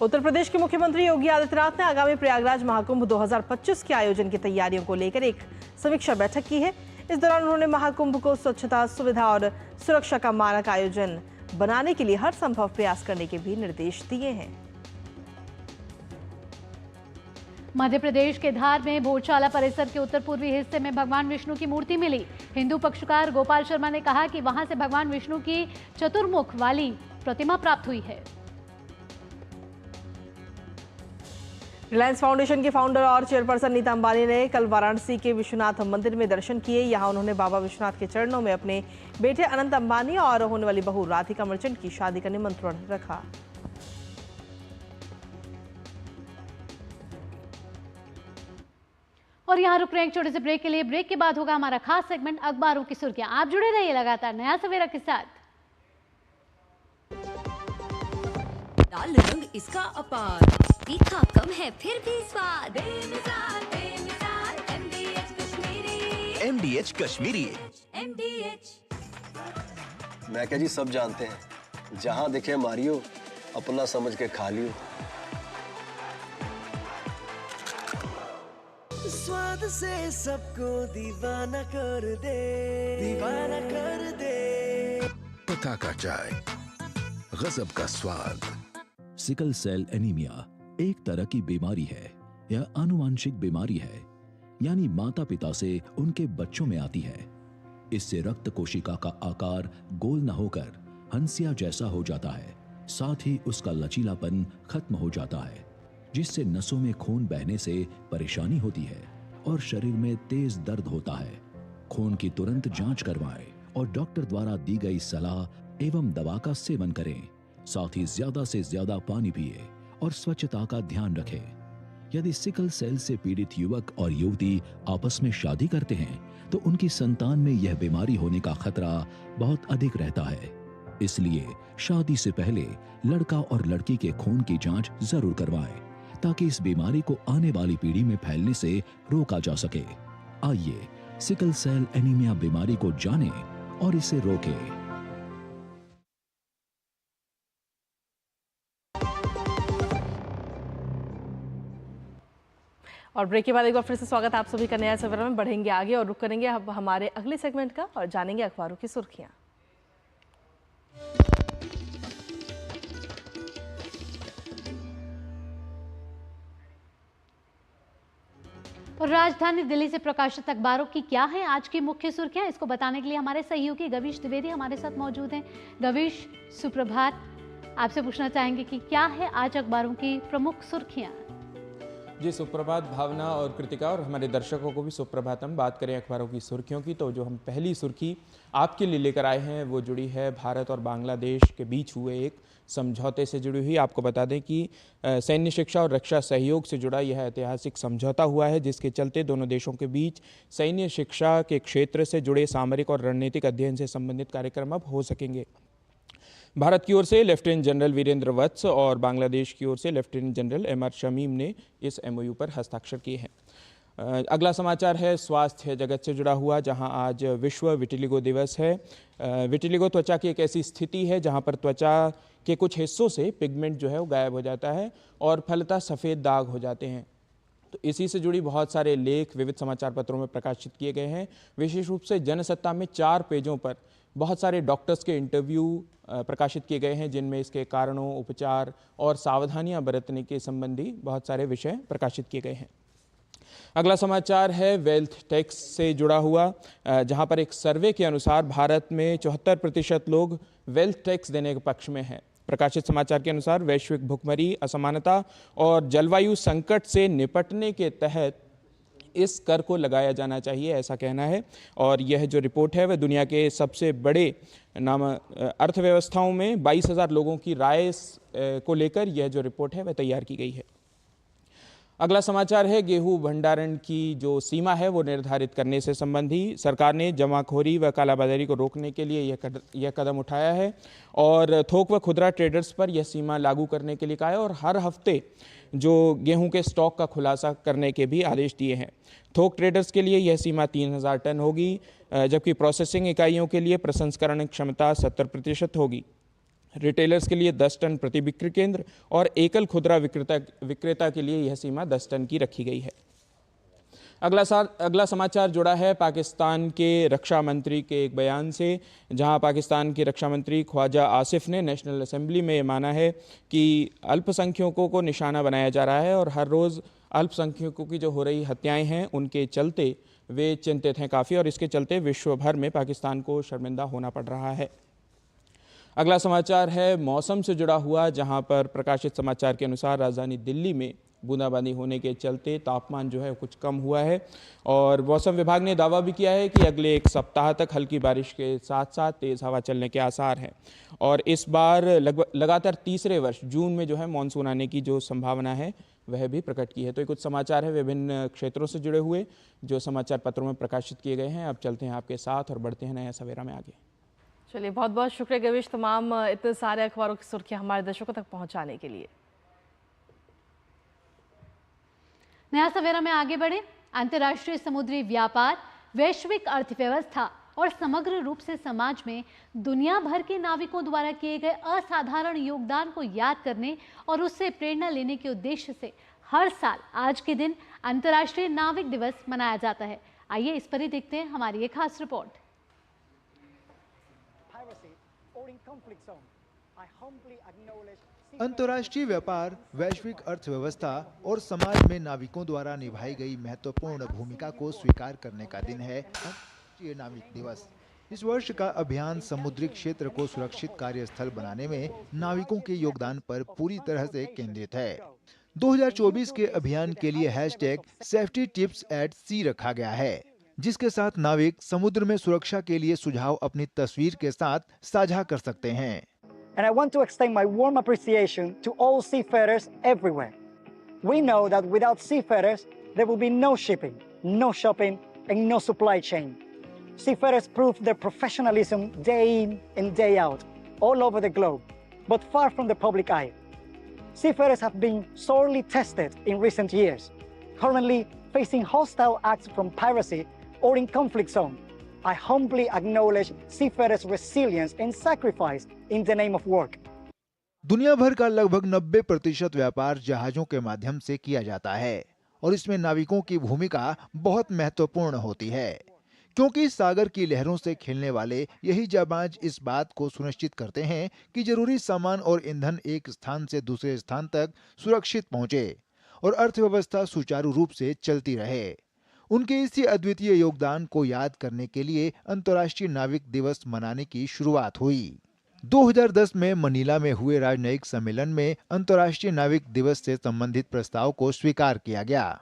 उत्तर प्रदेश के मुख्यमंत्री योगी आदित्यनाथ ने आगामी प्रयागराज महाकुंभ 2025 के आयोजन की तैयारियों को लेकर एक समीक्षा बैठक की है। इस दौरान उन्होंने महाकुंभ को स्वच्छता, सुविधा और सुरक्षा का मानक आयोजन बनाने के लिए हर संभव प्रयास करने के भी निर्देश दिए हैं। मध्य प्रदेश के धार में भोजशाला परिसर के उत्तर पूर्वी हिस्से में भगवान विष्णु की मूर्ति मिली। हिंदू पक्षकार गोपाल शर्मा ने कहा कि वहां से भगवान विष्णु की चतुर्मुख वाली प्रतिमा प्राप्त हुई है। रिलायंस फाउंडेशन के फाउंडर और चेयरपर्सन नीता अंबानी ने कल वाराणसी के विश्वनाथ मंदिर में दर्शन किए। यहां उन्होंने बाबा विश्वनाथ के चरणों में अपने बेटे अनंत अंबानी और होने वाली बहू राधिका मर्चेंट की शादी का निमंत्रण रखा। और यहाँ रुक रहे हैं एक छोटे से ब्रेक के लिए। ब्रेक के बाद होगा हमारा खास सेगमेंट अखबारों की सुर्खियां। आप जुड़े रहिए लगातार नया सवेरा के साथ। लाल रंग इसका अपार, तीखा कम है फिर भी स्वाद, बेमिसाल बेमिसाल MDH Kashmiri. MDH Kashmiri. MDH। मैं क्या जी सब जानते हैं, जहां दिखे मारियो अपना समझ के खा लियो। स्वाद से सबको दीवाना कर दे, दीवाना कर दे। पता का चाय, गजब का स्वाद। सिकल सेल एनीमिया एक तरह की बीमारी है। यह आनुवंशिक बीमारी है, यानी माता पिता से उनके बच्चों में आती है। इससे रक्त कोशिका का आकार गोल न होकर हंसिया जैसा हो जाता है। साथ ही उसका लचीलापन खत्म हो जाता है, जिससे नसों में खून बहने से परेशानी होती है और शरीर में तेज दर्द होता है। खून की तुरंत जांच करवाएं और डॉक्टर द्वारा दी गई सलाह एवं दवा का सेवन करें। साथ ही ज्यादा से ज्यादा पानी पिए और स्वच्छता का ध्यान रखें। यदि सिकल सेल से पीड़ित युवक और युवती आपस में शादी करते हैं तो उनकी संतान में यह बीमारी होने का खतरा बहुत अधिक रहता है। इसलिए शादी से पहले लड़का और लड़की के खून की जांच जरूर करवाएं, ताकि इस बीमारी को आने वाली पीढ़ी में फैलने से रोका जा सके। आइए सिकल सेल एनीमिया बीमारी को जानें और इसे रोकें। और ब्रेक के बाद एक बार फिर से स्वागत आप सभी का नया सवेरा में। बढ़ेंगे आगे और रुक करेंगे अब हमारे अगले सेगमेंट का और जानेंगे अखबारों की सुर्खियां। और राजधानी दिल्ली से प्रकाशित अखबारों की क्या है आज की मुख्य सुर्खियां, इसको बताने के लिए हमारे सहयोगी गवीश द्विवेदी हमारे साथ मौजूद हैं। गवीश, सुप्रभात। आपसे पूछना चाहेंगे कि क्या है आज अखबारों की प्रमुख सुर्खियां। जी सुप्रभात भावना और कृतिका, और हमारे दर्शकों को भी सुप्रभात। हम बात करें अखबारों की सुर्खियों की, तो जो हम पहली सुर्खी आपके लिए लेकर आए हैं वो जुड़ी है भारत और बांग्लादेश के बीच हुए एक समझौते से जुड़ी हुई। आपको बता दें कि सैन्य शिक्षा और रक्षा सहयोग से जुड़ा यह ऐतिहासिक समझौता हुआ है, जिसके चलते दोनों देशों के बीच सैन्य शिक्षा के क्षेत्र से जुड़े सामरिक और रणनीतिक अध्ययन से संबंधित कार्यक्रम अब हो सकेंगे। भारत की ओर से लेफ्टिनेंट जनरल वीरेंद्र वत्स और बांग्लादेश की ओर से लेफ्टिनेंट जनरल MR शमीम ने इस MOU पर हस्ताक्षर किए हैं। अगला समाचार है स्वास्थ्य जगत से जुड़ा हुआ, जहां आज विश्व विटिलिगो दिवस है। विटिलिगो त्वचा की एक ऐसी स्थिति है जहां पर त्वचा के कुछ हिस्सों से पिगमेंट जो है वो गायब हो जाता है और फलतः सफ़ेद दाग हो जाते हैं। तो इसी से जुड़ी बहुत सारे लेख विविध समाचार पत्रों में प्रकाशित किए गए हैं। विशेष रूप से जनसत्ता में 4 पेजों पर बहुत सारे डॉक्टर्स के इंटरव्यू प्रकाशित किए गए हैं, जिनमें इसके कारणों, उपचार और सावधानियां बरतने के संबंधी बहुत सारे विषय प्रकाशित किए गए हैं। अगला समाचार है वेल्थ टैक्स से जुड़ा हुआ, जहां पर एक सर्वे के अनुसार भारत में 74% लोग वेल्थ टैक्स देने के पक्ष में हैं। प्रकाशित समाचार के अनुसार वैश्विक भुखमरी, असमानता और जलवायु संकट से निपटने के तहत इस कर को लगाया जाना चाहिए, ऐसा कहना है। और यह जो रिपोर्ट है वह दुनिया के सबसे बड़े अर्थव्यवस्थाओं में 22,000 लोगों की राय को लेकर यह जो रिपोर्ट है वह तैयार की गई है। अगला समाचार है गेहूं भंडारण की जो सीमा है वो निर्धारित करने से संबंधी। सरकार ने जमाखोरी व कालाबाजारी को रोकने के लिए यह कदम उठाया है और थोक व खुदरा ट्रेडर्स पर यह सीमा लागू करने के लिए कहा है और हर हफ्ते जो गेहूं के स्टॉक का खुलासा करने के भी आदेश दिए हैं। थोक ट्रेडर्स के लिए यह सीमा 3,000 टन होगी, जबकि प्रोसेसिंग इकाइयों के लिए प्रसंस्करण क्षमता 70% होगी। रिटेलर्स के लिए 10 टन प्रति बिक्री केंद्र और एकल खुदरा विक्रेता के लिए यह सीमा 10 टन की रखी गई है। अगला समाचार जुड़ा है पाकिस्तान के रक्षा मंत्री के एक बयान से, जहां पाकिस्तान के रक्षा मंत्री ख्वाजा आसिफ ने नेशनल असेंबली में माना है कि अल्पसंख्यकों को निशाना बनाया जा रहा है और हर रोज़ अल्पसंख्यकों की जो हो रही हत्याएं हैं उनके चलते वे चिंतित हैं काफ़ी, और इसके चलते विश्व भर में पाकिस्तान को शर्मिंदा होना पड़ रहा है। अगला समाचार है मौसम से जुड़ा हुआ, जहां पर प्रकाशित समाचार के अनुसार राजधानी दिल्ली में बूंदाबांदी होने के चलते तापमान जो है कुछ कम हुआ है और मौसम विभाग ने दावा भी किया है कि अगले एक सप्ताह तक हल्की बारिश के साथ साथ तेज़ हवा चलने के आसार हैं और इस बार लगातार तीसरे वर्ष जून में जो है मानसून आने की जो संभावना है वह भी प्रकट की है। तो ये कुछ समाचार है विभिन्न क्षेत्रों से जुड़े हुए जो समाचार पत्रों में प्रकाशित किए गए हैं। अब चलते हैं आपके साथ और बढ़ते हैं नया सवेरा में आगे। चलिए, बहुत बहुत शुक्रिया गविश, तमाम इतने सारे अखबारों की सुर्खियां हमारे दर्शकों तक पहुंचाने के लिए। नया सवेरा में आगे बढ़े। अंतर्राष्ट्रीय समुद्री व्यापार, वैश्विक अर्थव्यवस्था और समग्र रूप से समाज में दुनिया भर के नाविकों द्वारा किए गए असाधारण योगदान को याद करने और उससे प्रेरणा लेने के उद्देश्य से हर साल आज के दिन अंतर्राष्ट्रीय नाविक दिवस मनाया जाता है। आइए इस पर ही देखते हैं हमारी एक खास रिपोर्ट। अंतर्राष्ट्रीय व्यापार, वैश्विक अर्थव्यवस्था और समाज में नाविकों द्वारा निभाई गई महत्वपूर्ण भूमिका को स्वीकार करने का दिन है अंतर्राष्ट्रीय नाविक दिवस। इस वर्ष का अभियान समुद्री क्षेत्र को सुरक्षित कार्यस्थल बनाने में नाविकों के योगदान पर पूरी तरह से केंद्रित है। 2024 के अभियान के लिए हैशटैग सेफ्टी टिप्स एट सी रखा गया है, जिसके साथ नाविक समुद्र में सुरक्षा के लिए सुझाव अपनी तस्वीर के साथ साझा कर सकते हैं। And I want to extend my warm appreciation to all seafarers everywhere. We know that without seafarers, there will be no shipping, no shopping, and no supply chain. Seafarers prove their professionalism day in and day out, all over the globe, but far from the public eye. Seafarers have been sorely tested in recent years, currently facing hostile acts from piracy or in conflict zone. I humbly acknowledge seafarers' resilience and sacrifice in the name of work. दुनिया भर का लगभग 90% व्यापार जहाजों के माध्यम से किया जाता है और इसमें नाविकों की भूमिका बहुत महत्वपूर्ण होती है, क्योंकि सागर की लहरों से खेलने वाले यही जाबाज इस बात को सुनिश्चित करते हैं कि जरूरी सामान और ईंधन एक स्थान से दूसरे स्थान तक सुरक्षित पहुंचे और अर्थव्यवस्था सुचारू रूप से चलती रहे। उनके इसी अद्वितीय योगदान को याद करने के लिए अंतर्राष्ट्रीय नाविक दिवस मनाने की शुरुआत हुई। 2010 में मनीला में हुए राजनयिक सम्मेलन में अंतर्राष्ट्रीय नाविक दिवस से संबंधित प्रस्ताव को स्वीकार किया गया,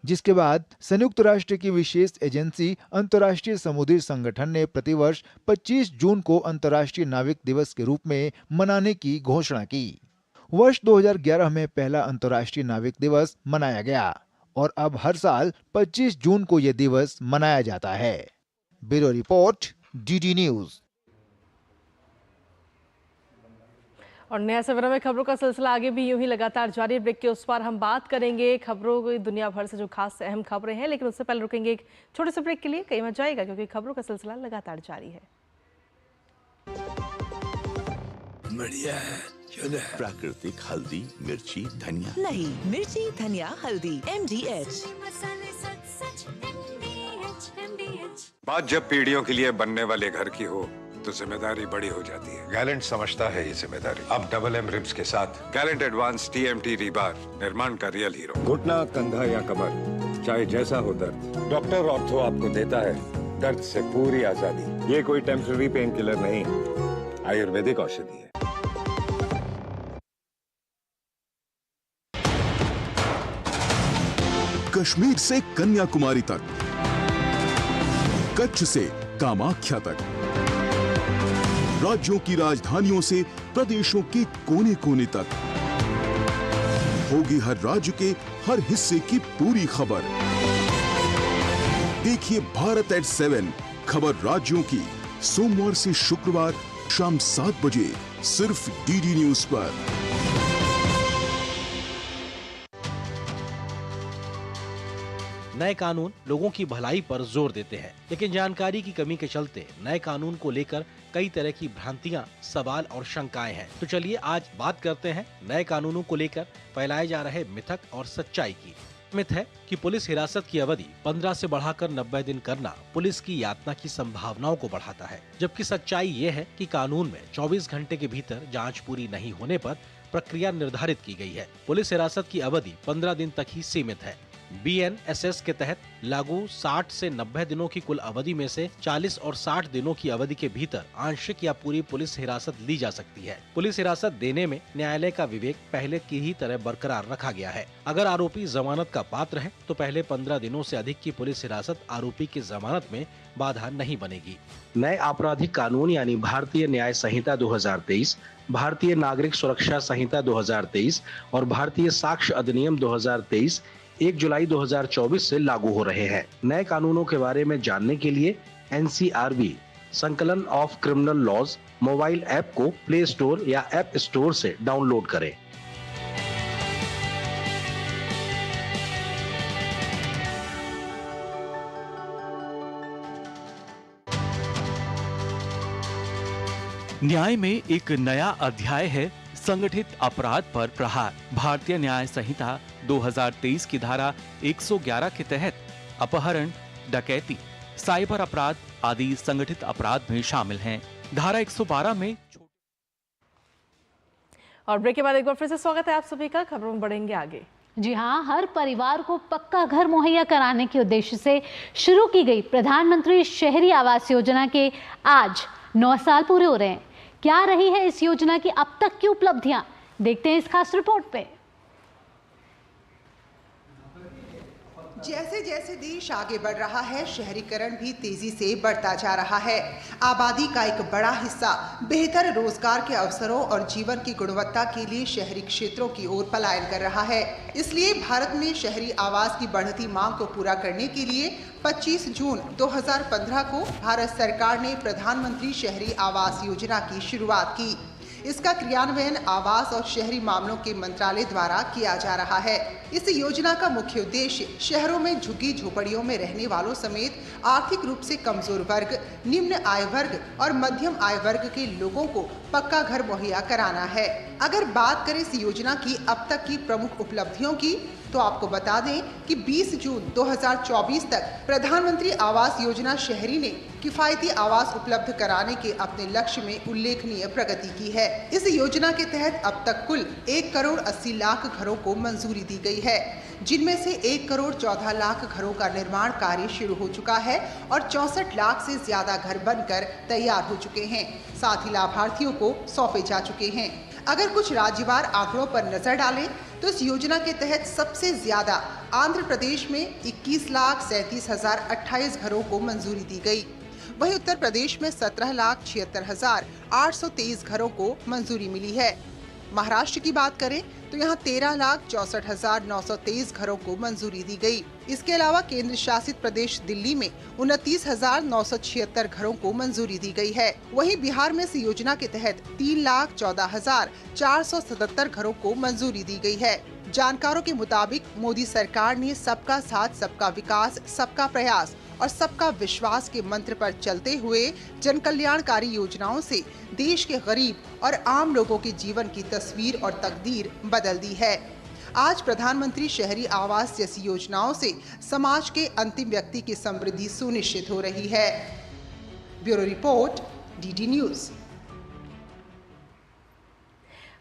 जिसके बाद संयुक्त राष्ट्र की विशेष एजेंसी अंतर्राष्ट्रीय समुद्री संगठन ने प्रतिवर्ष 25 जून को अंतर्राष्ट्रीय नाविक दिवस के रूप में मनाने की घोषणा की। वर्ष 2011 में पहला अंतर्राष्ट्रीय नाविक दिवस मनाया गया और अब हर साल 25 जून को यह दिवस मनाया जाता है। Bureau report, DD news. और नया सवेरा में खबरों का सिलसिला आगे भी यूं ही लगातार जारी। ब्रेक के उस पार हम बात करेंगे खबरों की दुनिया भर से जो खास अहम खबरें हैं, लेकिन उससे पहले रुकेंगे एक छोटे से ब्रेक के लिए। कहीं मत जाएगा क्योंकि खबरों का सिलसिला लगातार जारी है। बढ़िया है, प्राकृतिक हल्दी, मिर्ची, धनिया। नहीं, मिर्ची, धनिया, हल्दी, MDH। बात जब पीढ़ियों के लिए बनने वाले घर की हो तो जिम्मेदारी बड़ी हो जाती है। गैलेंट समझता है ये जिम्मेदारी। अब डबल M रिब्स के साथ गैलेंट एडवांस TMT रीबार, निर्माण का रियल हीरो। घुटना, कंधा या कमर, चाहे जैसा हो दर्द, डॉक्टर ऑर्थो आपको देता है दर्द से पूरी आजादी। ये कोई टेम्पररी पेन किलर नहीं, आयुर्वेदिक औषधि है। कश्मीर से कन्याकुमारी तक, कच्छ से कामाख्या तक, राज्यों की राजधानियों से प्रदेशों के कोने कोने तक, होगी हर राज्य के हर हिस्से की पूरी खबर। देखिए भारत एट 7 खबर राज्यों की, सोमवार से शुक्रवार शाम 7 बजे सिर्फ डीडी न्यूज पर। नए कानून लोगों की भलाई पर जोर देते हैं, लेकिन जानकारी की कमी के चलते नए कानून को लेकर कई तरह की भ्रांतियां, सवाल और शंकाएं हैं। तो चलिए आज बात करते हैं नए कानूनों को लेकर फैलाए जा रहे मिथक और सच्चाई की। मिथ है कि पुलिस हिरासत की अवधि 15 से बढ़ाकर 90 दिन करना पुलिस की यातना की संभावनाओं को बढ़ाता है, जबकि सच्चाई ये है कि कानून में 24 घंटे के भीतर जांच पूरी नहीं होने पर प्रक्रिया निर्धारित की गई है। पुलिस हिरासत की अवधि 15 दिन तक ही सीमित है। BNSS के तहत लागू 60 से 90 दिनों की कुल अवधि में से 40 और 60 दिनों की अवधि के भीतर आंशिक या पूरी पुलिस हिरासत ली जा सकती है। पुलिस हिरासत देने में न्यायालय का विवेक पहले की ही तरह बरकरार रखा गया है। अगर आरोपी जमानत का पात्र है तो पहले 15 दिनों से अधिक की पुलिस हिरासत आरोपी की जमानत में बाधा नहीं बनेगी। नए आपराधिक कानून यानी भारतीय न्याय संहिता 2023, भारतीय नागरिक सुरक्षा संहिता 2023 और भारतीय साक्ष्य अधिनियम 2023 1 जुलाई 2024 से लागू हो रहे हैं। नए कानूनों के बारे में जानने के लिए NCRB संकलन of criminal laws mobile app को प्ले स्टोर या ऐप स्टोर से डाउनलोड करें। न्याय में एक नया अध्याय है संगठित अपराध पर प्रहार। भारतीय न्याय संहिता 2023 की धारा 111 के तहत अपहरण, डकैती, साइबर अपराध आदि संगठित अपराध में शामिल हैं। धारा 112 में और ब्रेक के बाद एक बार फिर से स्वागत है आप सभी का। खबरों में बढ़ेंगे आगे। जी हाँ, हर परिवार को पक्का घर मुहैया कराने के उद्देश्य से शुरू की गई प्रधानमंत्री शहरी आवास योजना के आज 9 साल पूरे हो रहे हैं। क्या रही है इस योजना की अब तक की उपलब्धियां, देखते हैं इस खास रिपोर्ट पे। जैसे जैसे देश आगे बढ़ रहा है, शहरीकरण भी तेजी से बढ़ता जा रहा है। आबादी का एक बड़ा हिस्सा बेहतर रोजगार के अवसरों और जीवन की गुणवत्ता के लिए शहरी क्षेत्रों की ओर पलायन कर रहा है। इसलिए भारत में शहरी आवास की बढ़ती मांग को पूरा करने के लिए 25 जून 2015 को भारत सरकार ने प्रधानमंत्री शहरी आवास योजना की शुरुआत की। इसका क्रियान्वयन आवास और शहरी मामलों के मंत्रालय द्वारा किया जा रहा है। इस योजना का मुख्य उद्देश्य शहरों में झुग्गी झोपड़ियों में रहने वालों समेत आर्थिक रूप से कमजोर वर्ग, निम्न आय वर्ग और मध्यम आय वर्ग के लोगों को पक्का घर मुहैया कराना है। अगर बात करें इस योजना की अब तक की प्रमुख उपलब्धियों की, तो आपको बता दें कि 20 जून 2024 तक प्रधानमंत्री आवास योजना शहरी ने किफायती आवास उपलब्ध कराने के अपने लक्ष्य में उल्लेखनीय प्रगति की है। इस योजना के तहत अब तक कुल 1 करोड़ 80 लाख घरों को मंजूरी दी गई है, जिनमें से 1 करोड़ 14 लाख घरों का निर्माण कार्य शुरू हो चुका है और 64 लाख से ज्यादा घर बनकर तैयार हो चुके हैं। साथ ही लाभार्थियों को सौंपे जा चुके हैं। अगर कुछ राज्यवार आंकड़ों पर नजर डालें तो इस योजना के तहत सबसे ज्यादा आंध्र प्रदेश में 21,37,028 घरों को मंजूरी दी गई। वहीं उत्तर प्रदेश में 17,76,823 घरों को मंजूरी मिली है। महाराष्ट्र की बात करें तो यहाँ 13,64,923 घरों को मंजूरी दी गई। इसके अलावा केंद्र शासित प्रदेश दिल्ली में 29,976 घरों को मंजूरी दी गई है। वहीं बिहार में इस योजना के तहत 3,14,477 घरों को मंजूरी दी गई है। जानकारों के मुताबिक मोदी सरकार ने सबका साथ, सबका विकास, सबका प्रयास और सबका विश्वास के मंत्र पर चलते हुए जन कल्याणकारी योजनाओं से देश के गरीब और आम लोगों के जीवन की तस्वीर और तकदीर बदल दी है। आज प्रधानमंत्री शहरी आवास जैसी योजनाओं से समाज के अंतिम व्यक्ति की समृद्धि सुनिश्चित हो रही है। Bureau report, DD news.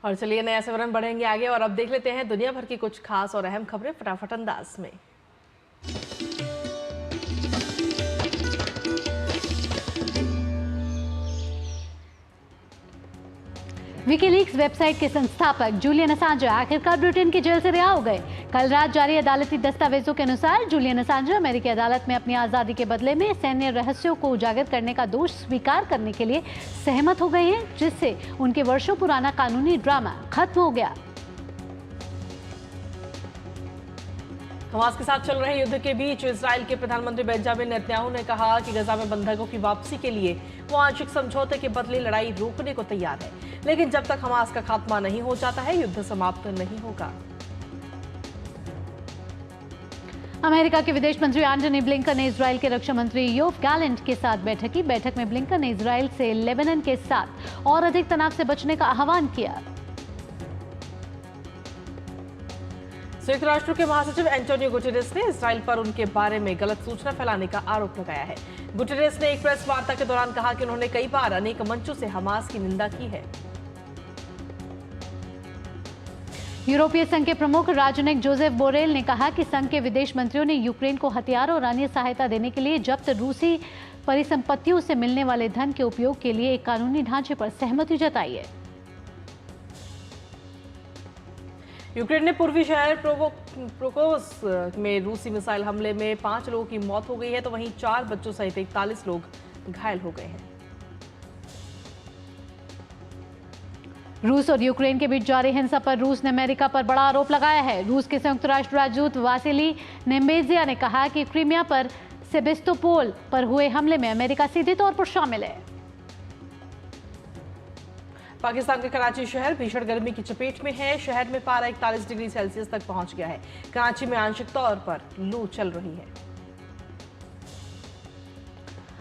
और चलिए नया सवरण बढ़ेंगे आगे और अब देख लेते हैं दुनिया भर की कुछ खास और अहम खबरें फटाफट अंदाज में। विकीलीक्स वेबसाइट के संस्थापक जूलियन असांजे आखिरकार ब्रिटेन की जेल से रिहा हो गए। कल रात जारी अदालती दस्तावेजों के अनुसार जूलियन असांजे अमेरिकी अदालत में अपनी आज़ादी के बदले में सैन्य रहस्यों को उजागर करने का दोष स्वीकार करने के लिए सहमत हो गए हैं, जिससे उनके वर्षों पुराना कानूनी ड्रामा खत्म हो गया। हमास के साथ चल रहे युद्ध के बीच इजराइल के प्रधानमंत्री बेंजामिन नेतन्याहू ने कहा कि गजा में बंधकों की वापसी के लिए वो आंशिक समझौते के बदले लड़ाई रोकने को तैयार है, लेकिन जब तक हमास का खात्मा नहीं हो जाता है युद्ध समाप्त नहीं होगा। अमेरिका के विदेश मंत्री एंटनी ब्लिंकन ने इजराइल के रक्षा मंत्री योव गैलेंट के साथ बैठक की। बैठक में ब्लिंकन ने इजराइल से लेबनान के साथ और अधिक तनाव से बचने का आह्वान किया। संयुक्त राष्ट्र के महासचिव एंटोनियो गुटेरेस ने इजराइल पर उनके बारे में गलत सूचना फैलाने का आरोप लगाया है। गुटेरेस ने एक प्रेस वार्ता के दौरान कहा कि उन्होंने कई बार अनेक मंचों से हमास की निंदा की है। यूरोपीय संघ के प्रमुख राजनयिक जोसेफ बोरेल ने कहा कि संघ के विदेश मंत्रियों ने यूक्रेन को हथियार और अन्य सहायता देने के लिए जब्त रूसी परिसंपत्तियों से मिलने वाले धन के उपयोग के लिए एक कानूनी ढांचे पर सहमति जताई है। यूक्रेन ने पूर्वी शहर प्रोकोस में रूसी मिसाइल हमले में 5 लोगों की मौत हो गई है, तो वहीं 4 बच्चों सहित 41 लोग घायल हो गए हैं। रूस और यूक्रेन के बीच जारी हिंसा पर रूस ने अमेरिका पर बड़ा आरोप लगाया है। रूस के संयुक्त राष्ट्र राजदूत वासिली नेमेजिया ने कहा कि क्रीमिया पर सेबेस्तोपोल पर हुए हमले में अमेरिका सीधे तौर पर शामिल है। पाकिस्तान का कराची शहर भीषण गर्मी की चपेट में है। शहर में पारा 41 डिग्री सेल्सियस तक पहुंच गया है। कराची में आंशिक तौर पर लू चल रही है।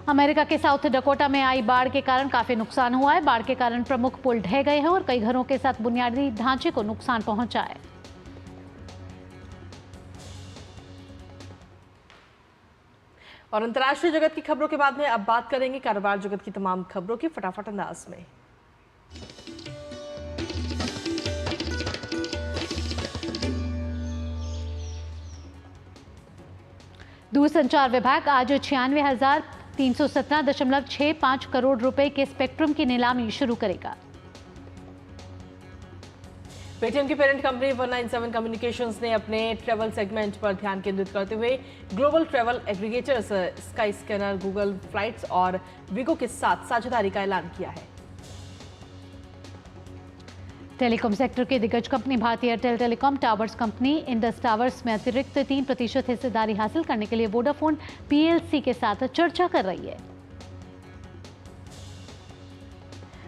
अमेरिका के साउथ डकोटा में आई बाढ़ के कारण काफी नुकसान हुआ है। बाढ़ के कारण प्रमुख पुल ढह गए हैं और कई घरों के साथ बुनियादी ढांचे को नुकसान पहुंचा है। और अंतर्राष्ट्रीय जगत की खबरों के बाद में अब बात करेंगे कारोबार जगत की तमाम खबरों की फटाफट अंदाज में। दूरसंचार विभाग आज 96,317.65 करोड़ रुपए के स्पेक्ट्रम की नीलामी शुरू करेगा। पेटीएम की पेरेंट कंपनी 197 कम्युनिकेशंस ने अपने ट्रैवल सेगमेंट पर ध्यान केंद्रित करते हुए global travel aggregators sky scanner, Google flights और विगो के साथ साझेदारी का ऐलान किया है। टेलीकॉम सेक्टर की दिग्गज कंपनी भारतीय Airtel telecom towers company Indus towers में अतिरिक्त 3% हिस्सेदारी हासिल करने के लिए वोडाफोन पीएलसी के साथ चर्चा कर रही है।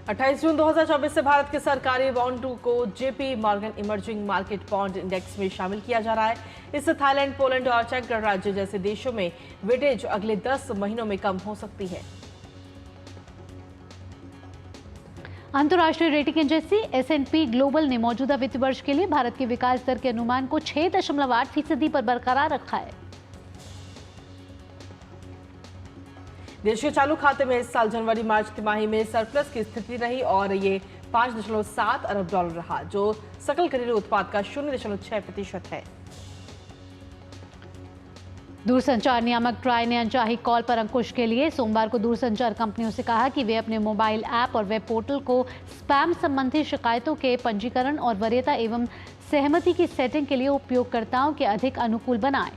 28 जून 2024 से भारत के सरकारी बॉन्ड को JP Morgan emerging market bond index में शामिल किया जा रहा है। इससे थाईलैंड, पोलैंड और चेक गणराज्य जैसे देशों में वेटेज अगले 10 महीनों में कम हो सकती है। अंतर्राष्ट्रीय रेटिंग एजेंसी S&P ग्लोबल ने मौजूदा वित्त वर्ष के लिए भारत के विकास दर के अनुमान को 6.8% पर बरकरार रखा है। देश के चालू खाते में इस साल जनवरी-मार्च तिमाही में सरप्लस की स्थिति रही और ये 5.7 अरब डॉलर रहा, जो सकल घरेलू उत्पाद का 0.6% है। दूरसंचार नियामक ट्राई ने अनचाही कॉल पर अंकुश के लिए सोमवार को दूरसंचार कंपनियों से कहा कि वे अपने मोबाइल ऐप और वेब पोर्टल को स्पैम संबंधी शिकायतों के पंजीकरण और वरीयता एवं सहमति की सेटिंग के लिए उपयोगकर्ताओं के अधिक अनुकूल बनाएं।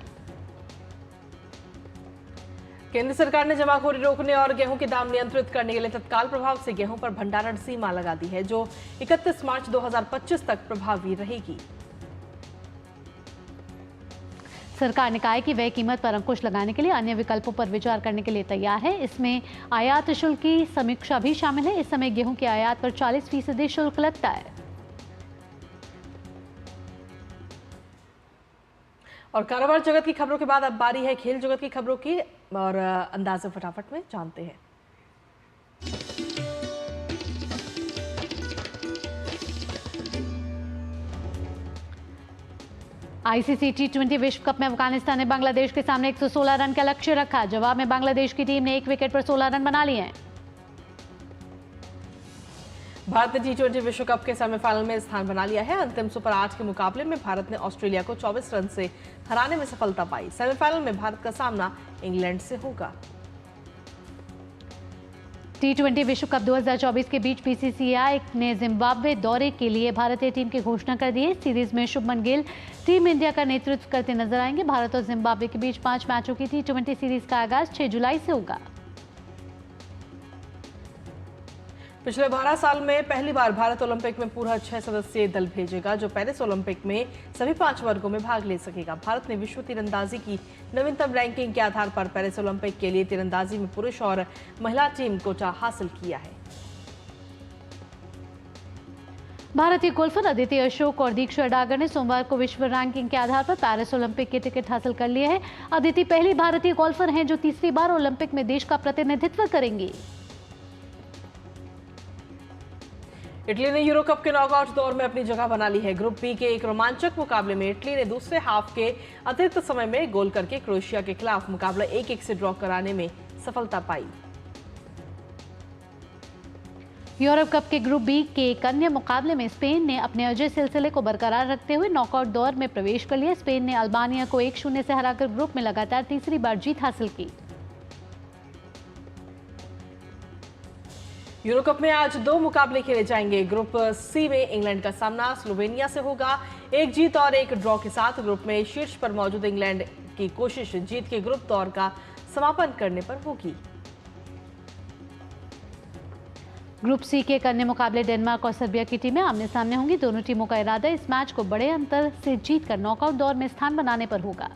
केंद्र सरकार ने जमाखोरी रोकने और गेहूं के दाम नियंत्रित करने के लिए तत्काल प्रभाव से गेहूं पर भंडारण सीमा लगा दी है, जो 31 मार्च 2025 तक प्रभावी रहेगी। सरकार ने कहा है कि वह कीमत पर अंकुश लगाने के लिए अन्य विकल्पों पर विचार करने के लिए तैयार है। इसमें आयात शुल्क की समीक्षा भी शामिल है। इस समय गेहूं के आयात पर 40% शुल्क लगता है। और कारोबार जगत की खबरों के बाद अब बारी है खेल जगत की खबरों की, और अंदाज़े फटाफट में जानते हैं। आईसीसी T20 विश्व कप में अफगानिस्तान ने बांग्लादेश के सामने 116 रन का लक्ष्य रखा। जवाब में बांग्लादेश की टीम ने 1 विकेट पर 16 रन बना लिए हैं। भारत ने T20 विश्व कप के सेमीफाइनल में स्थान बना लिया है। अंतिम सुपर 8 के मुकाबले में भारत ने ऑस्ट्रेलिया को 24 रन से हराने में सफलता पाई। सेमीफाइनल में भारत का सामना इंग्लैंड से होगा। T20 विश्व कप 2024 के बीच बीसीसीआई ने जिम्बाब्वे दौरे के लिए भारतीय टीम की घोषणा कर दी है। सीरीज में शुभमन गिल टीम इंडिया का नेतृत्व करते नजर आएंगे। भारत और जिम्बाब्वे के बीच 5 मैचों की T20 सीरीज का आगाज 6 जुलाई से होगा। पिछले 12 साल में पहली बार भारत ओलंपिक में पूरा 6 सदस्यीय दल भेजेगा, जो पेरिस ओलंपिक में सभी 5 वर्गों में भाग ले सकेगा। भारत ने विश्व तीरंदाजी की नवीनतम रैंकिंग के आधार पर पेरिस ओलंपिक के लिए तीरंदाजी में पुरुष और महिला टीम कोटा हासिल किया है। भारतीय गोल्फर अदिति अशोक और दीक्षा डागर ने सोमवार को विश्व रैंकिंग के आधार पर पेरिस ओलंपिक के टिकट हासिल कर लिए हैं। अदिति पहली भारतीय गोल्फर हैं जो तीसरी बार ओलंपिक में देश का प्रतिनिधित्व करेंगी। इटली ने यूरो कप के नॉकआउट दौर में अपनी जगह बना ली है। ग्रुप बी के एक रोमांचक मुकाबले में इटली ने दूसरे हाफ के अतिरिक्त समय में गोल करके क्रोएशिया के खिलाफ मुकाबला 1-1 से ड्रॉ कराने में सफलता पाई। यूरोप कप के ग्रुप बी के एक अन्य मुकाबले में स्पेन ने अपने अजय सिलसिले को बरकरार रखते हुए नॉकआउट दौर में प्रवेश कर लिया। स्पेन ने अल्बानिया को 1-0 से हराकर ग्रुप में लगातार तीसरी बार जीत हासिल की। यूरो कप में आज 2 मुकाबले खेले जाएंगे। ग्रुप सी में इंग्लैंड का सामना स्लोवेनिया से होगा। एक जीत और एक ड्रॉ के साथ ग्रुप में शीर्ष पर मौजूद इंग्लैंड की कोशिश जीत के ग्रुप दौर का समापन करने पर होगी। ग्रुप सी के एक अन्य मुकाबले डेनमार्क और सर्बिया की टीमें आमने सामने होंगी। दोनों टीमों का इरादा इस मैच को बड़े अंतर से जीतकर नॉकआउट दौर में स्थान बनाने पर होगा।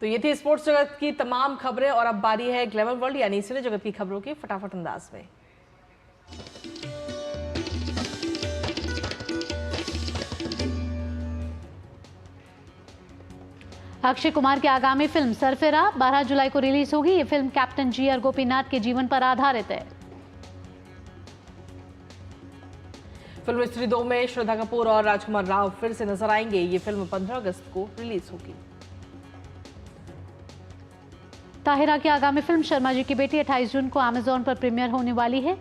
तो ये थी स्पोर्ट्स जगत की तमाम खबरें और अब बारी है ग्लैमर वर्ल्ड यानी सिने जगत की खबरों की फटाफट अंदाज में। अक्षय कुमार की आगामी फिल्म सरफिरा 12 जुलाई को रिलीज होगी। ये फिल्म कैप्टन जी.आर. गोपीनाथ के जीवन पर आधारित है। फिल्म स्त्री 2 में श्रद्धा कपूर और राजकुमार राव फिर से नजर आएंगे। ये फिल्म 15 अगस्त को रिलीज होगी। ताहिरा की आगामी फिल्म शर्मा जी की बेटी 28 जून को अमेजॉन पर प्रीमियर होने वाली है।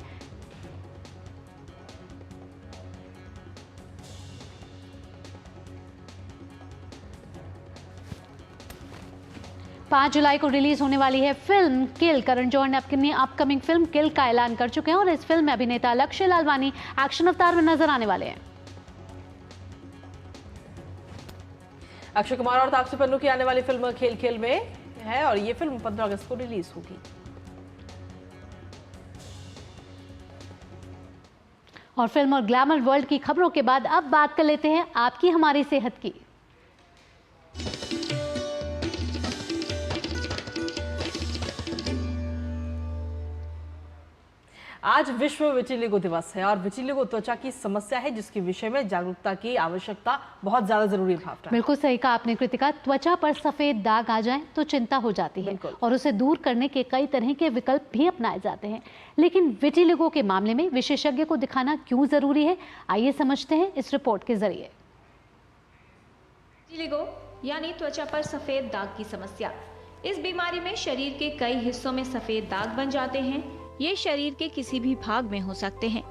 पाँच जुलाई को रिलीज होने वाली है फिल्म किल। करण जौहर ने अपनी अपकमिंग फिल्म किल का ऐलान कर चुके हैं और इस फिल्म में अभिनेता लक्ष्य लालवानी एक्शन अवतार में नजर आने वाले हैं। अक्षय कुमार और तापसी पन्नू की आने वाली फिल्म खेल खेल में है और ये फिल्म 15 अगस्त को रिलीज होगी। और फिल्म और ग्लैमर वर्ल्ड की खबरों के बाद अब बात कर लेते हैं आपकी हमारी सेहत की। आज विश्व विटिलिगो दिवस है और विटिलिगो त्वचा की समस्या है जिसके विषय में जागरूकता की आवश्यकता बहुत ज्यादा जरूरी है। भावना बिल्कुल सही कहा आपने कृतिका। त्वचा पर सफेद दाग आ जाएं तो चिंता हो जाती है और उसे दूर करने के कई तरह के विकल्प भी अपनाए जाते हैं, लेकिन विटिलिगो के मामले में विशेषज्ञ को दिखाना क्यों जरूरी है, आइए समझते हैं इस रिपोर्ट के जरिए। विटिलिगो यानी त्वचा पर सफेद दाग की समस्या। इस बीमारी में शरीर के कई हिस्सों में सफेद दाग बन जाते हैं। ये शरीर के किसी भी भाग में हो सकते हैं।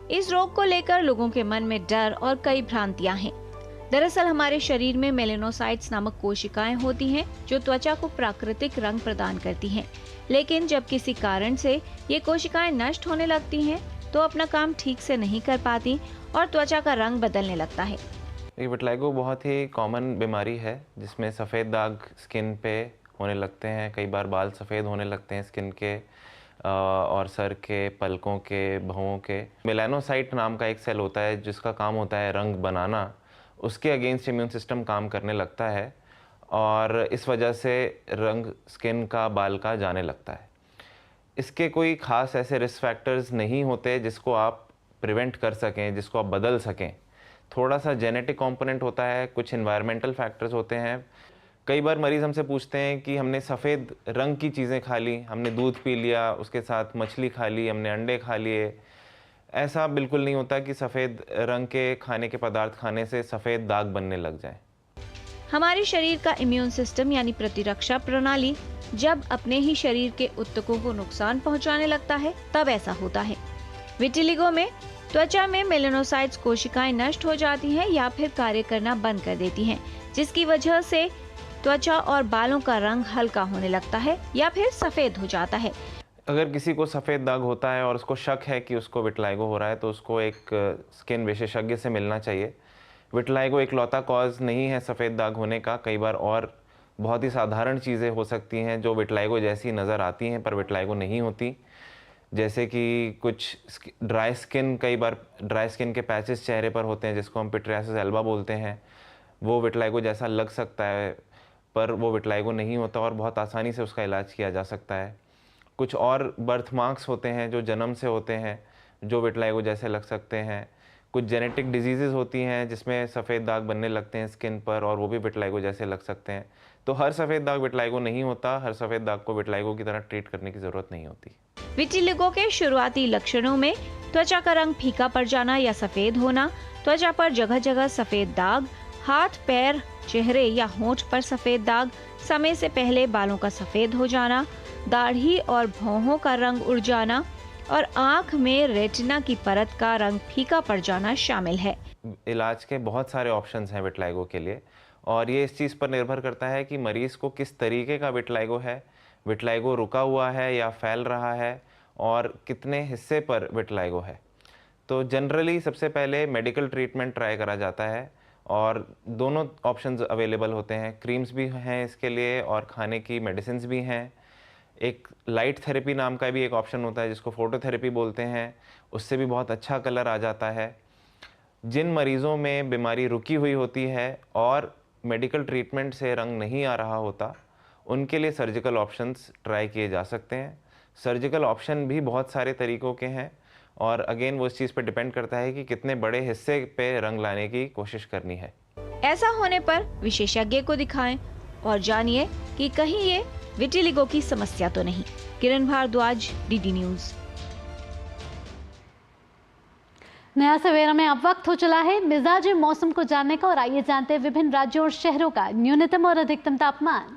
इस रोग को लेकर लोगों के मन में डर और कई भ्रांतियां हैं। दरअसल हमारे शरीर में मेलेनोसाइट्स नामक कोशिकाएं होती हैं जो त्वचा को प्राकृतिक रंग प्रदान करती हैं। लेकिन जब किसी कारण से ये कोशिकाएं नष्ट होने लगती हैं तो अपना काम ठीक से नहीं कर पाती और त्वचा का रंग बदलने लगता है। विटिलिगो बहुत ही कॉमन बीमारी है जिसमें सफ़ेद दाग स्किन पे होने लगते हैं। कई बार बाल सफ़ेद होने लगते हैं स्किन के और सर के, पलकों के, भौं के। मेलानोसाइट नाम का एक सेल होता है जिसका काम होता है रंग बनाना। उसके अगेंस्ट इम्यून सिस्टम काम करने लगता है और इस वजह से रंग स्किन का, बाल का जाने लगता है। इसके कोई ख़ास ऐसे रिस्क फैक्टर्स नहीं होते जिसको आप प्रिवेंट कर सकें, जिसको आप बदल सकें। थोड़ा सा जेनेटिक कंपोनेंट होता है, कुछ एनवायरमेंटल फैक्टर्स होते हैं। कई बार मरीज़ हमसे पूछते हैं कि हमने सफ़ेद रंग की चीज़ें खा ली, हमने दूध पी लिया, उसके साथ मछली खा ली, हमने अंडे खा लिए। ऐसा बिल्कुल नहीं होता कि सफ़ेद रंग के खाने के पदार्थ खाने से सफ़ेद दाग बनने लग जाए। हमारे शरीर का इम्यून सिस्टम यानी प्रतिरक्षा प्रणाली जब अपने ही शरीर के ऊतकों को नुकसान पहुंचाने लगता है तब ऐसा होता है। विटिलिगो में त्वचा में मेलेनोसाइट्स कोशिकाएं नष्ट हो जाती हैं या फिर कार्य करना बंद कर देती हैं, जिसकी वजह से त्वचा और बालों का रंग हल्का होने लगता है या फिर सफ़ेद हो जाता है। अगर किसी को सफ़ेद दाग होता है और उसको शक है कि उसको विटिलिगो हो रहा है तो उसको एक स्किन विशेषज्ञ से मिलना चाहिए। विटिलिगो एक लौता कॉज नहीं है सफ़ेद दाग होने का। कई बार और बहुत ही साधारण चीज़ें हो सकती हैं जो विटिलिगो जैसी नज़र आती हैं पर विटिलिगो नहीं होती। जैसे कि कुछ ड्राई स्किन, कई बार ड्राई स्किन के पैचेस चेहरे पर होते हैं जिसको हम पिट्रियासिस एल्बा बोलते हैं। वो विटिलिगो जैसा लग सकता है पर वो विटिलिगो नहीं होता और बहुत आसानी से उसका इलाज किया जा सकता है। कुछ और बर्थ मार्क्स होते हैं जो जन्म से होते हैं जो विटिलिगो जैसे लग सकते हैं। कुछ जेनेटिक डिजीज़ेज़ होती हैं जिसमें सफ़ेद दाग बनने लगते हैं स्किन पर और वो भी विटिलिगो जैसे लग सकते हैं। तो हर सफ़ेद दाग विटिलिगो नहीं होता। हर सफ़ेद दाग को विटिलिगो की तरह ट्रीट करने की ज़रूरत नहीं होती। विटिलिगो के शुरुआती लक्षणों में त्वचा का रंग फीका पड़ जाना या सफ़ेद होना, त्वचा पर जगह जगह सफ़ेद दाग, हाथ, पैर, चेहरे या होंठ पर सफेद दाग, समय से पहले बालों का सफेद हो जाना, दाढ़ी और भौहों का रंग उड़ जाना और आंख में रेटिना की परत का रंग फीका पड़ जाना शामिल है। इलाज के बहुत सारे ऑप्शंस हैं विटलाइगो के लिए और ये इस चीज़ पर निर्भर करता है कि मरीज़ को किस तरीके का विटलाइगो है, विटलाइगो रुका हुआ है या फैल रहा है और कितने हिस्से पर विटलाइगो है। तो जनरली सबसे पहले मेडिकल ट्रीटमेंट ट्राई करा जाता है और दोनों ऑप्शंस अवेलेबल होते हैं। क्रीम्स भी हैं इसके लिए और खाने की मेडिसिन्स भी हैं। एक लाइट थेरेपी नाम का भी एक ऑप्शन होता है जिसको फोटोथेरेपी बोलते हैं, उससे भी बहुत अच्छा कलर आ जाता है। जिन मरीज़ों में बीमारी रुकी हुई होती है और मेडिकल ट्रीटमेंट से रंग नहीं आ रहा होता, उनके लिए सर्जिकल ऑप्शंस ट्राई किए जा सकते हैं। सर्जिकल ऑप्शन भी बहुत सारे तरीक़ों के हैं और अगेन वो इस चीज़ पे डिपेंड करता है कि कितने बड़े हिस्से पे रंग लाने की कोशिश करनी है। ऐसा होने पर विशेषज्ञ को दिखाएं और जानिए कि कहीं ये विटिलिगो की समस्या तो नहीं। किरण भारद्वाज, डीडी न्यूज़। नया सवेरा में अब वक्त हो चला है मिजाज मौसम को जानने का और आइए जानते हैं विभिन्न राज्यों और शहरों का न्यूनतम और अधिकतम तापमान।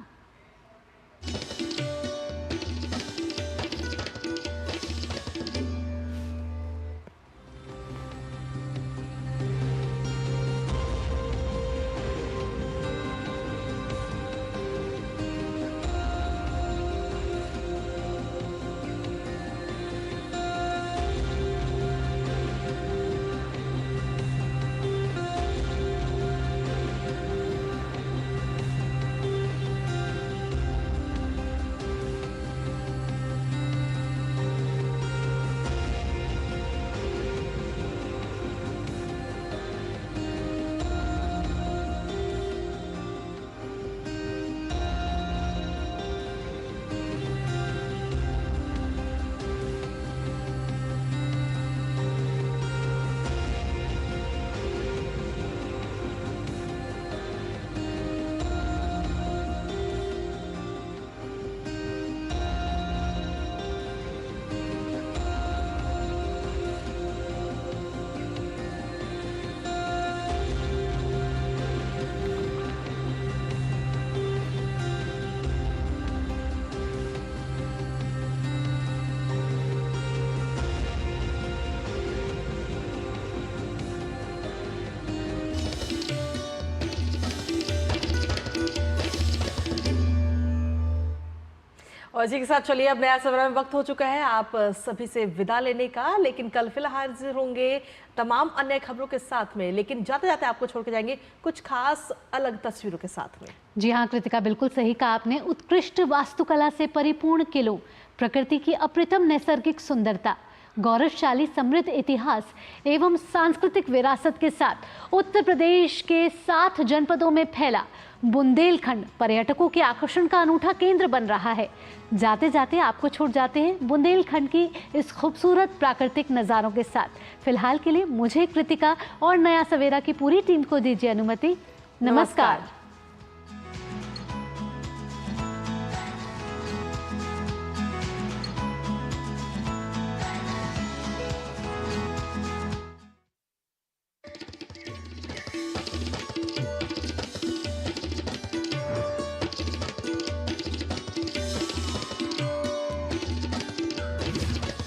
और जी के साथ चलिए अब नया सवेरा में वक्त हो चुका है आप सभी से विदा लेने का, लेकिन कल फिर हाजिर होंगे तमाम अन्य खबरों के साथ में, लेकिन जाते जाते आपको छोड़ के जाएंगे कुछ खास अलग तस्वीरों के साथ में। जी हाँ कृतिका, बिल्कुल सही कहा आपने। उत्कृष्ट वास्तुकला से परिपूर्ण किलों, प्रकृति की अप्रतिम नैसर्गिक सुंदरता, गौरवशाली समृद्ध इतिहास एवं सांस्कृतिक विरासत के साथ उत्तर प्रदेश के 7 जनपदों में फैला बुंदेलखंड पर्यटकों के आकर्षण का अनूठा केंद्र बन रहा है। जाते जाते आपको छूट जाते हैं बुंदेलखंड की इस खूबसूरत प्राकृतिक नज़ारों के साथ। फिलहाल के लिए मुझे, कृतिका और नया सवेरा की पूरी टीम को दीजिए अनुमति। नमस्कार।